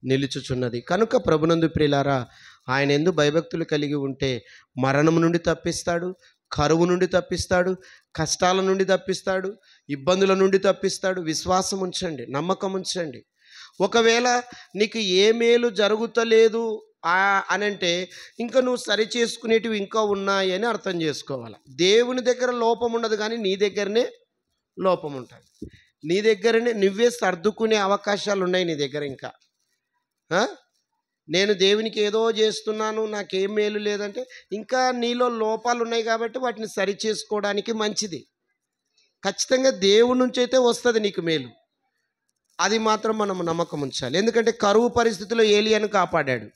నిలుచుచున్నది. కనుక ప్రభునందు ప్రియులారా, ఆయన యందు భయభక్తులు కలిగి ఉంటే మరణం నుండి తప్పిస్తాడు, కరువు నుండి తప్పిస్తాడు, కష్టాల నుండి తప్పిస్తాడు, ఇబ్బందుల నుండి తప్పిస్తాడు. విశ్వాసం ఉంచండి, నమ్మకం ఉంచండి. ఒకవేళ నీకు ఏ మేలు జరుగుతలేదు అనంటే ఇంకా నువ్వు సరి చేసుకునేటివి ఇంకా ఉన్నాయి అని అర్థం చేసుకోవాలి. దేవుని దగ్గర లోపం ఉండదు, కానీ నీ దగ్గరనే లోపం ఉంటుంది. నీ దగ్గరనే నువ్వే సర్దుకునే అవకాశాలు ఉన్నాయి నీ దగ్గర. ఇంకా నేను దేవునికి ఏదో చేస్తున్నాను, నాకేం మేలు లేదంటే ఇంకా నీలో లోపాలు ఉన్నాయి కాబట్టి వాటిని సరి చేసుకోవడానికి మంచిది. ఖచ్చితంగా దేవుడి నుంచి అయితే వస్తుంది నీకు మేలు. అది మాత్రం మనం నమ్మకం ఉంచాలి. ఎందుకంటే కరువు పరిస్థితిలో ఏలియాను కాపాడాడు.